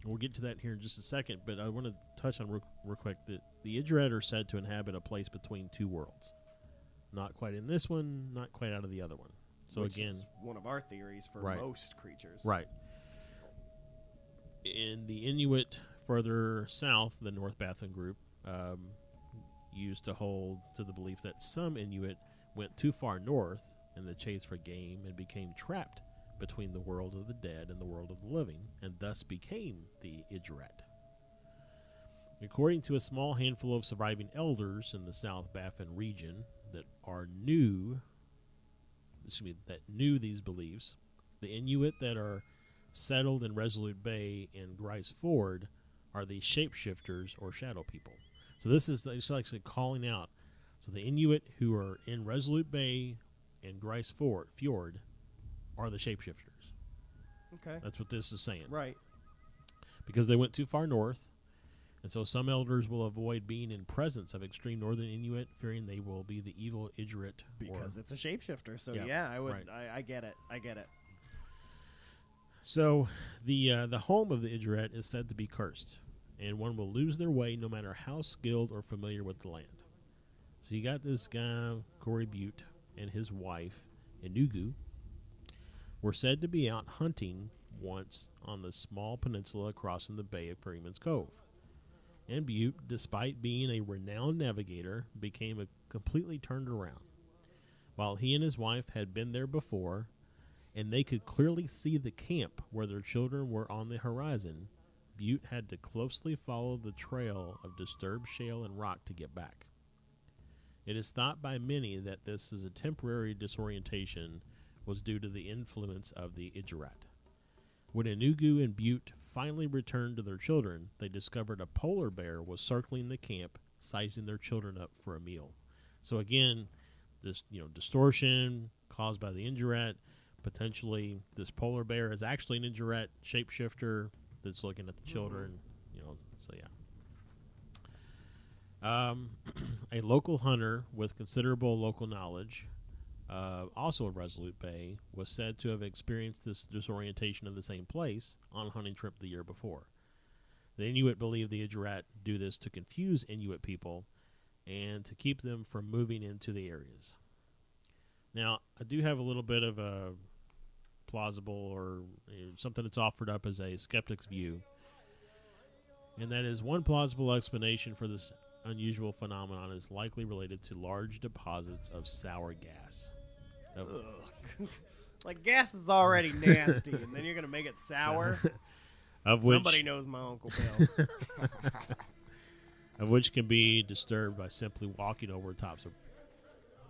we'll get to that here in just a second, but I want to touch on real quick that the Idrak are said to inhabit a place between two worlds. Not quite in this one, not quite out of the other one. So Which again, is one of our theories for most creatures. Right. In the Inuit further south, the North Baffin group used to hold to the belief that some Inuit went too far north in the chase for game and became trapped between the world of the dead and the world of the living, and thus became the Idrak. According to a small handful of surviving elders in the South Baffin region that are new, that knew these beliefs. The Inuit that are settled in Resolute Bay and Grice Ford are the shapeshifters or shadow people. So this is actually calling out. So the Inuit who are in Resolute Bay and Grice Fjord are the shapeshifters. Okay. That's what this is saying. Right. Because they went too far north, and so some elders will avoid being in presence of extreme northern Inuit, fearing they will be the evil Idrit. Because it's a shapeshifter. So I would. Right. I get it. I get it. So the home of the Idrit is said to be cursed, and one will lose their way no matter how skilled or familiar with the land. So you got this guy, Corey Butte, and his wife, Enugu, were said to be out hunting once on the small peninsula across from the Bay of Freeman's Cove. And Butte, despite being a renowned navigator, became completely turned around. While he and his wife had been there before, and they could clearly see the camp where their children were on the horizon, Butte had to closely follow the trail of disturbed shale and rock to get back. It is thought by many that this is a temporary disorientation was due to the influence of the Idrit. When Enugu and Butte finally returned to their children, they discovered a polar bear was circling the camp, sizing their children up for a meal. So again, this distortion caused by the Idrit. Potentially, this polar bear is actually an Idrit shapeshifter that's looking at the children. So yeah. A local hunter with considerable local knowledge, also of Resolute Bay, was said to have experienced this disorientation in the same place on a hunting trip the year before. The Inuit believe the Idrit do this to confuse Inuit people and to keep them from moving into the areas. Now, I do have a little bit of a plausible or something that's offered up as a skeptic's view, and that is one plausible explanation for this unusual phenomenon is likely related to large deposits of sour gas. Like, gas is already nasty, and then you're going to make it sour? Somebody knows my Uncle Bill. Of which can be disturbed by simply walking over tops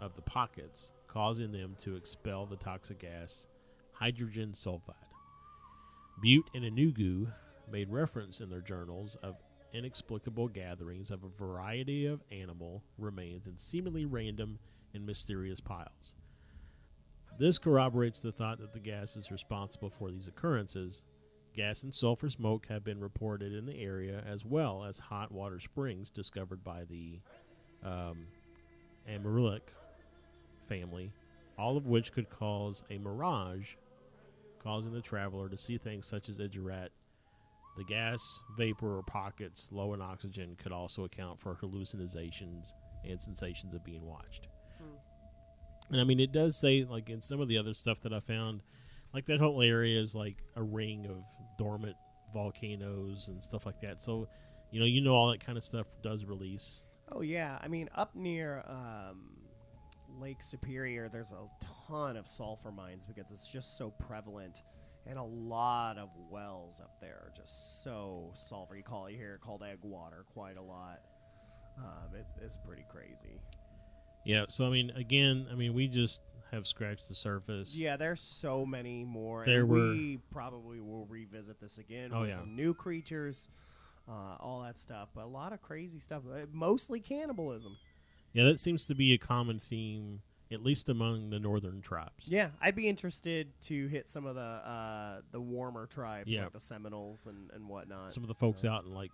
of the pockets, causing them to expel the toxic gas hydrogen sulfide. Butte and Enugu made reference in their journals of inexplicable gatherings of a variety of animal remains in seemingly random and mysterious piles. This corroborates the thought that the gas is responsible for these occurrences. Gas and sulfur smoke have been reported in the area, as well as hot water springs discovered by the Amarillic family, all of which could cause a mirage, causing the traveler to see things such as Idrit. The gas, vapor, or pockets low in oxygen could also account for hallucinations and sensations of being watched. And I mean, it does say, like in some of the other stuff that I found, like that whole area is like a ring of dormant volcanoes and stuff like that. So, all that kind of stuff does release. Oh, yeah. I mean, up near Lake Superior, there's a ton of sulfur mines because it's just so prevalent. And a lot of wells up there are just so sulfur. You hear it called egg water quite a lot. It's pretty crazy. Yeah, so we just have scratched the surface. Yeah, there's so many more. We probably will revisit this again with new creatures, all that stuff. But a lot of crazy stuff, mostly cannibalism. Yeah, that seems to be a common theme, at least among the northern tribes. Yeah, I'd be interested to hit some of the warmer tribes, like the Seminoles and whatnot. Some of the folks out in like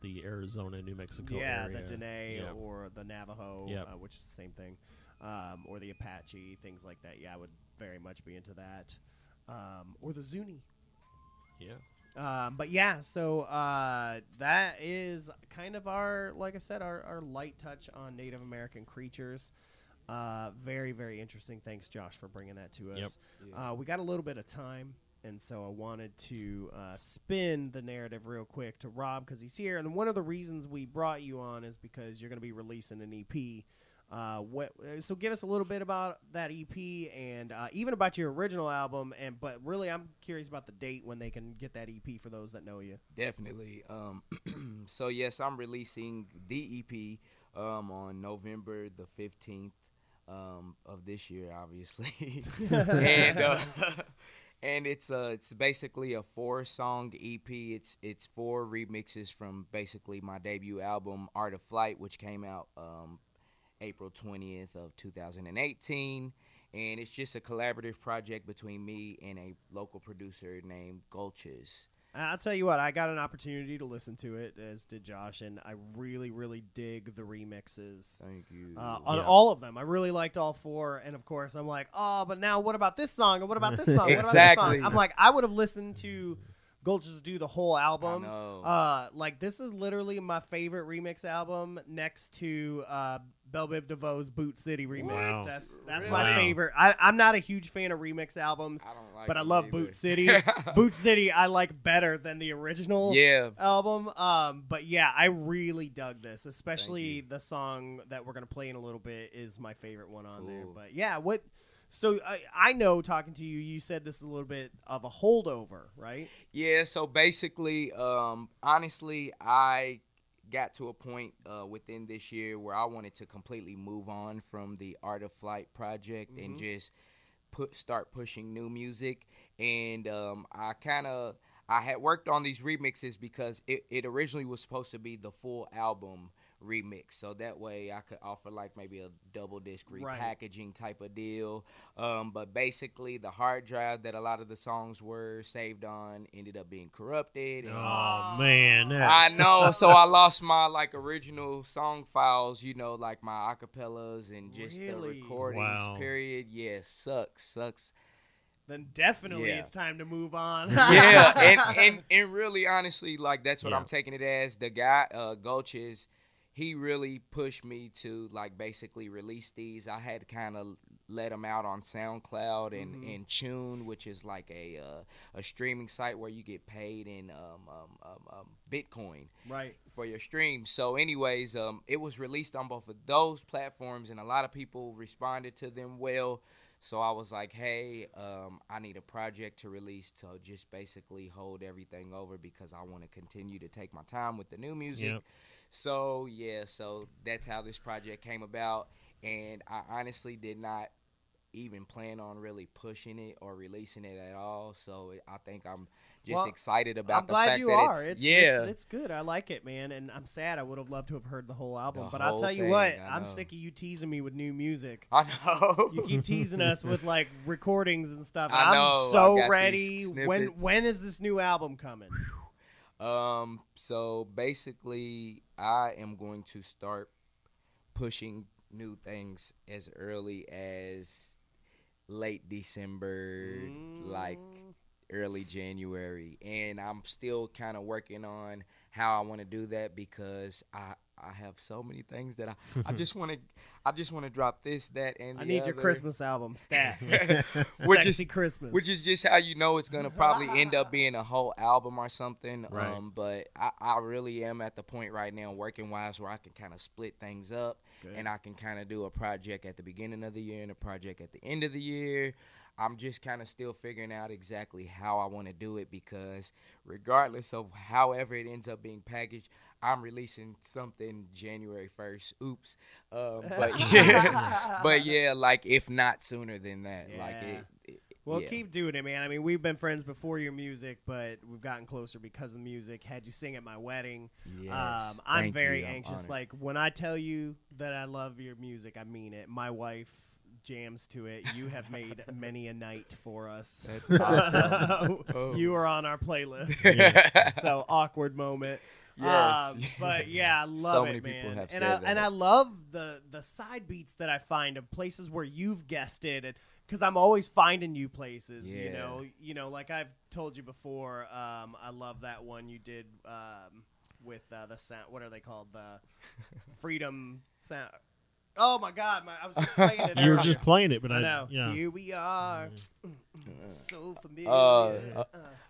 the Arizona, New Mexico area. Yeah, the Dene or the Navajo, which is the same thing, or the Apache, things like that. Yeah, I would very much be into that, or the Zuni. Yeah. But yeah, so that is kind of our light touch on Native American creatures. Very, very interesting. Thanks, Josh, for bringing that to us. Yep. Yeah. We got a little bit of time, and so I wanted to spin the narrative real quick to Rob because he's here. And one of the reasons we brought you on is because you're going to be releasing an EP. So give us a little bit about that EP and even about your original album. But really, I'm curious about the date when they can get that EP for those that know you. Definitely. So yes, I'm releasing the EP on November the 15th. of this year, obviously. and and it's basically a 4-song EP. It's 4 remixes from basically my debut album Art of Flight, which came out April 20th of 2018. And it's just a collaborative project between me and a local producer named Wechuge. I'll tell you what, I got an opportunity to listen to it, as did Josh, and I really, really dig the remixes. Thank you. On all of them. I really liked all 4, and of course, I'm like, oh, but now what about this song, and what about this song, Exactly. what about this song? I'm like, I would have listened to Gulches do the whole album. I know. Like, this is literally my favorite remix album next to Belle Biv DeVoe's Boot City remix. Wow. That's Really? my favorite. I'm not a huge fan of remix albums, I don't like but I them love either. Boot City. Boot City I like better than the original album. But yeah, I really dug this, especially the song that we're going to play in a little bit is my favorite one on there. But yeah, so I know, talking to you, you said this is a little bit of a holdover, right? Yeah, so basically, honestly, I got to a point within this year where I wanted to completely move on from the Art of Flight project and just start pushing new music. And I had worked on these remixes because it originally was supposed to be the full album remix, so that way I could offer like maybe a double disc repackaging type of deal. But basically the hard drive that a lot of the songs were saved on ended up being corrupted. Oh man, I know. So I lost my like original song files, you know, like my acapellas and just the recordings. Wow. Period. Yeah, sucks. Then definitely it's time to move on. Yeah, and really honestly, like that's what I'm taking it as. The guy, Gulches, he really pushed me to like basically release these. I had kind of let them out on SoundCloud and Tune, which is like a streaming site where you get paid in Bitcoin for your stream. So anyways, it was released on both of those platforms, and a lot of people responded to them well. So I was like, hey, I need a project to release to just basically hold everything over because I want to continue to take my time with the new music. Yep. So, so that's how this project came about. And I honestly did not even plan on really pushing it or releasing it at all. So I think I'm just excited about the fact that I'm glad you are. It's good. I like it, man. And I'm sad. I would have loved to have heard the whole album. But I'll tell you what, I'm sick of you teasing me with new music. I know. You keep teasing us with like recordings and stuff. I know. I'm so ready. When is this new album coming? So basically I am going to start pushing new things as early as late December, like early January, and I'm still kind of working on how I want to do that because I have so many things that I just want to drop this, that, and the I need other. your Christmas album stat. Christmas, which is just how you know it's gonna probably end up being a whole album or something. Right. But I really am at the point right now, working wise, where I can kind of split things up, and I can kind of do a project at the beginning of the year and a project at the end of the year. I'm just kind of still figuring out exactly how I want to do it because regardless of however it ends up being packaged, I'm releasing something January 1st. Oops. But yeah, like if not sooner than that. Yeah. Like keep doing it, man. I mean, we've been friends before your music, but we've gotten closer because of music. Had you sing at my wedding. Yes, I'm very anxious. Like when I tell you that I love your music, I mean it. My wife jams to it. You have made many a night for us. That's awesome. You are on our playlist. So awkward moment. Yes. But yeah, I love so it, many man. people have and said I that. and I love the side beats that I find of places where you've guested it, because I'm always finding new places. Yeah. You know, like I've told you before. I love that one you did with the sound. What are they called? The Freedom Sound. Oh my God! I was just playing it. You were just playing it, but I know. Yeah. Here we are, so familiar.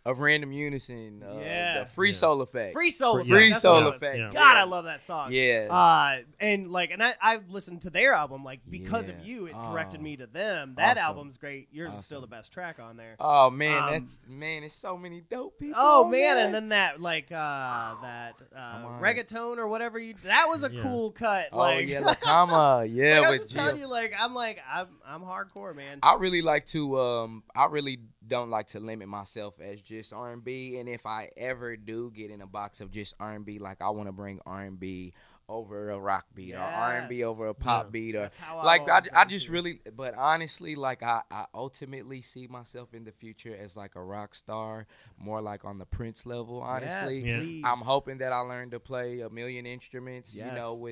of Random Unison. Yeah. The Free Soul Effect. Free Soul Effect. Free That's Soul what it was. Effect. Yeah. God, I love that song. Yeah. And I've listened to their album. Like, because of you, it directed me to them. That Awesome. album's great. Yours is still the best track on there. Oh man, it's so many dope people. Oh on man, there. and then that reggaeton or whatever that was a cool cut. Oh Like, yeah, La Cama. Yeah, like, I'm with just telling Jill. you, I'm hardcore, man. I really like to I really don't like to limit myself as just R&B, and if I ever do get in a box of just R&B, like I want to bring R&B over a rock beat or R&B over a pop beat, or That's how like I've I always just been, really, but honestly, like I ultimately see myself in the future as like a rock star, more like on the Prince level. Honestly, Yes, please. I'm hoping that I learn to play a million instruments, you know,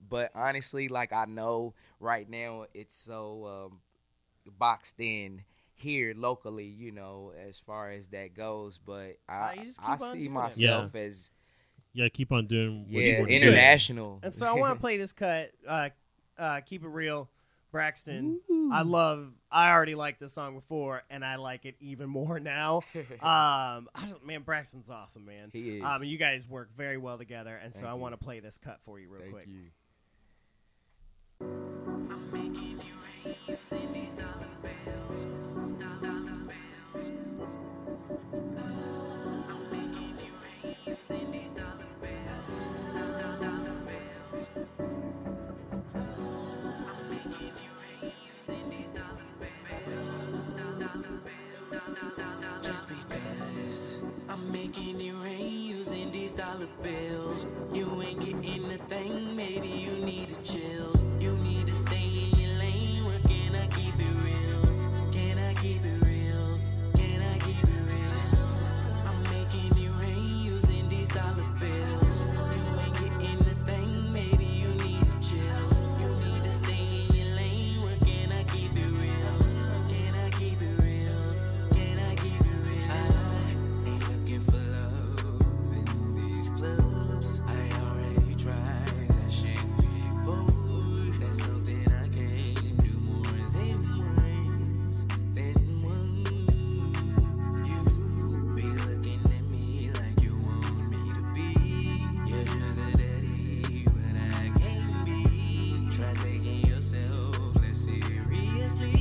but honestly, like I know right now it's so boxed in here locally, you know, as far as that goes, but I see myself as keep on doing what you want to do. international. And so I want to play this cut. Keep it real, Braxton. Ooh. I already liked this song before, and I like it even more now. Man, Braxton's awesome, man. He is. You guys work very well together, and so Thank I you. want to play this cut for you real quick. You. I'm making it rain using these dollar bills, dollar bills. I'm making it rain using these dollar bills, dollar bills. I'm making it rain using these dollar bills, dollar bills. Just because I'm making it rain using these dollar bills, you ain't getting a thing. Maybe you need to chill. You need to stay in your lane. What can I keep it real? Can I keep it real? Can I keep it real? I'm making it rain using these dollar bills. You ain't getting a thing. Maybe you need to chill. You need to stay in your lane. What can I keep it real? Can I keep it real? Can I keep it real? I ain't looking for love in these clubs. I already tried that shit before. That's something I can do more than once. You be looking at me like you want me to be your sugar daddy, but I can't be. Try taking yourself less seriously.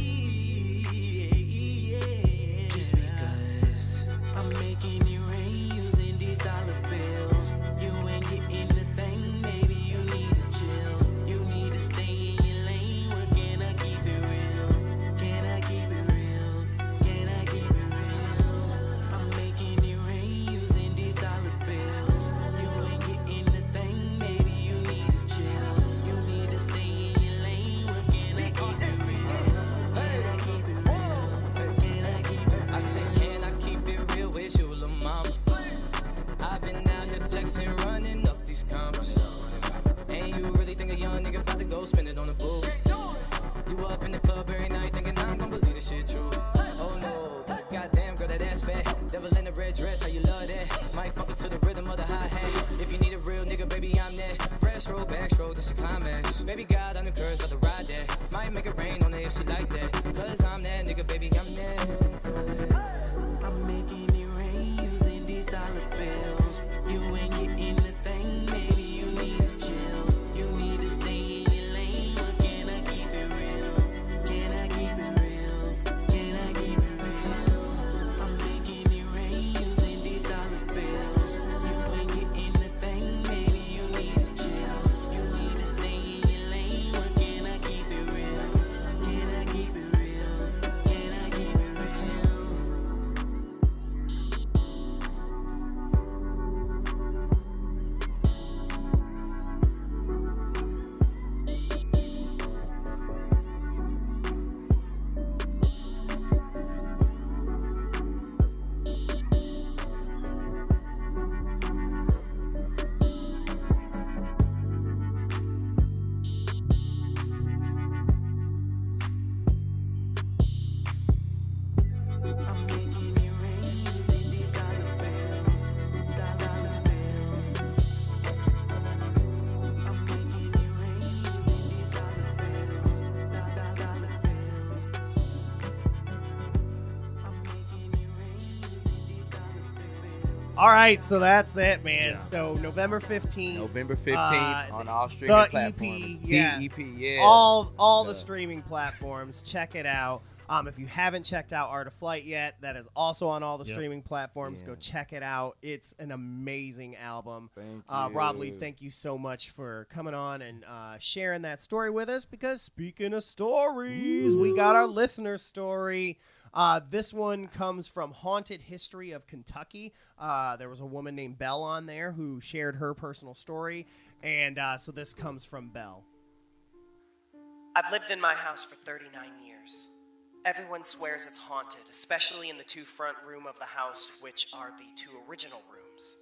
Just because I'm making it rain using these dollar bills, you ain't getting a thing. Maybe you need to chill. You need to stay in your lane. What can I keep it real? Can I keep it real? Can I keep it real? I'm making it rain using these dollar bills. You ain't getting a thing. Maybe you need to chill. You need to stay in your lane. What can I keep it real? Can I keep it real? Can I keep it real? I said, can I keep it real with you, lil' mama? I've been out here flexing, running up these commas. And you really think a young nigga about to go spend it on a boo? You up in the club every night thinking I'm gonna believe this shit true. Oh no, but goddamn girl, that ass fat. Devil in the red dress, how you love that? Might fuck it to the rhythm of the hi-hat. If you need a real nigga, baby, I'm that. Breaststroke, backstroke, that's a climax. Baby God, I'm the curse, about to ride that. Might make it rain on her if she like that. Cause I'm that nigga, baby, I'm that. I'm making it rain using these dollar bills. You ain't getting a thing. Maybe you need to chill. You need to stay in your lane. What can I keep it real? Can I keep it real? Can I keep it real? I'm making it rain using these dollar bills. You ain't getting a thing. Maybe you need to chill. You need to stay in your lane. What can I All right, so that's it, man. So November 15th. November 15th on all the streaming EP, platforms. yeah. The EP, yeah. All the streaming platforms. Check it out. If you haven't checked out Art of Flight yet, that is also on all the streaming platforms. Go check it out. It's an amazing album. Thank you. Rob Lee, thank you so much for coming on and sharing that story with us, because speaking of stories, we got our listener story. This one comes from Haunted History of Kentucky. There was a woman named Belle on there who shared her personal story, and so this comes from Belle. I've lived in my house for 39 years. Everyone swears it's haunted, especially in the two front room of the house, which are the two original rooms.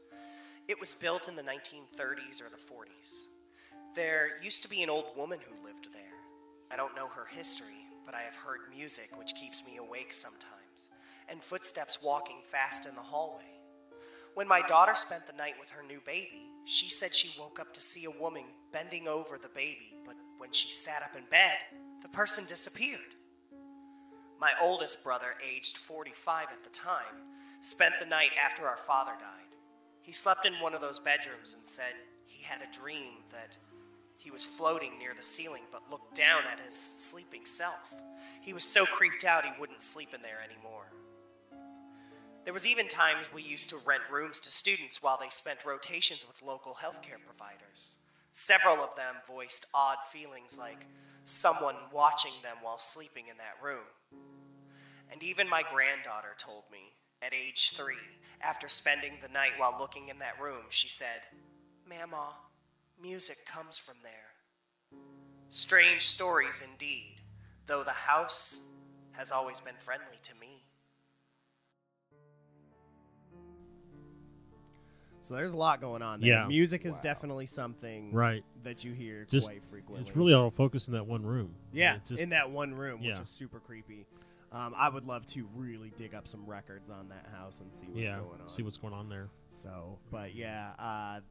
It was built in the 1930s or the 40s. There used to be an old woman who lived there. I don't know her history, but I have heard music which keeps me awake sometimes, and footsteps walking fast in the hallway. When my daughter spent the night with her new baby, she said she woke up to see a woman bending over the baby, but when she sat up in bed, the person disappeared. My oldest brother, aged 45 at the time, spent the night after our father died. He slept in one of those bedrooms and said he had a dream that he was floating near the ceiling but looked down at his sleeping self. He was so creeped out he wouldn't sleep in there anymore. There was even times we used to rent rooms to students while they spent rotations with local healthcare providers. Several of them voiced odd feelings like someone watching them while sleeping in that room. And even my granddaughter told me, at age 3, after spending the night while looking in that room, she said, "Mama, music comes from there." Strange stories indeed, though the house has always been friendly to me. So there's a lot going on there. Yeah. Music is definitely something that you hear quite frequently. It's really all focused in that one room. Yeah, It's just, in that one room, which is super creepy. I would love to really dig up some records on that house and see what's going on. See what's going on there. So, but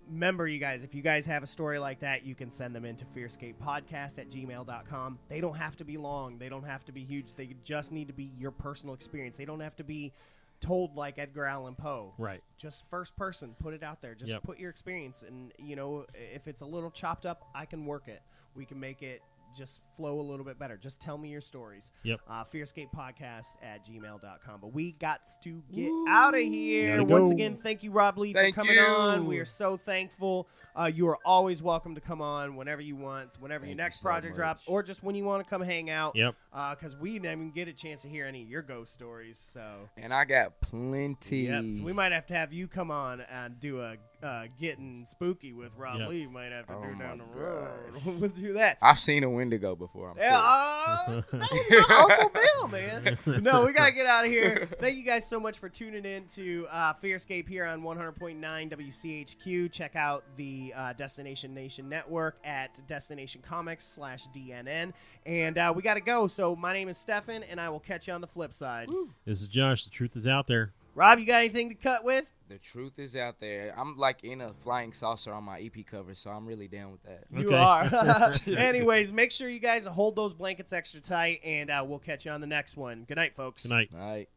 remember, you guys, if you guys have a story like that, you can send them into fearscapepodcast@gmail.com. They don't have to be long. They don't have to be huge. They just need to be your personal experience. They don't have to be told like Edgar Allan Poe. Right. Just first person. Put it out there. Just put your experience. And, if it's a little chopped up, I can work it. We can make it just flow a little bit better. Just tell me your stories. FearScapePodcast@gmail.com. But we got to get out of here. Once again, thank you, Rob Lee, for coming on. We are so thankful. You are always welcome to come on whenever you want, whenever your next project drops, or just when you want to come hang out. Because we didn't even get a chance to hear any of your ghost stories. And I got plenty. So we might have you come on and do a Getting Spooky with Rob Lee. Might have to do down the road. We'll do that. I've seen a Wendigo before. That was my Uncle Bill, man. No, we gotta get out of here. Thank you guys so much for tuning in to FearScape here on 100.9 WCHQ. Check out the Destination Nation Network at Destination Comics/DNN. And we gotta go. So my name is Stefan, and I will catch you on the flip side. This is Josh. The truth is out there. Rob, you got anything to cut with? The truth is out there. I'm like in a flying saucer on my EP cover, so I'm really down with that. You are. Anyways, make sure you guys hold those blankets extra tight, and we'll catch you on the next one. Good night, folks. Good night. Night.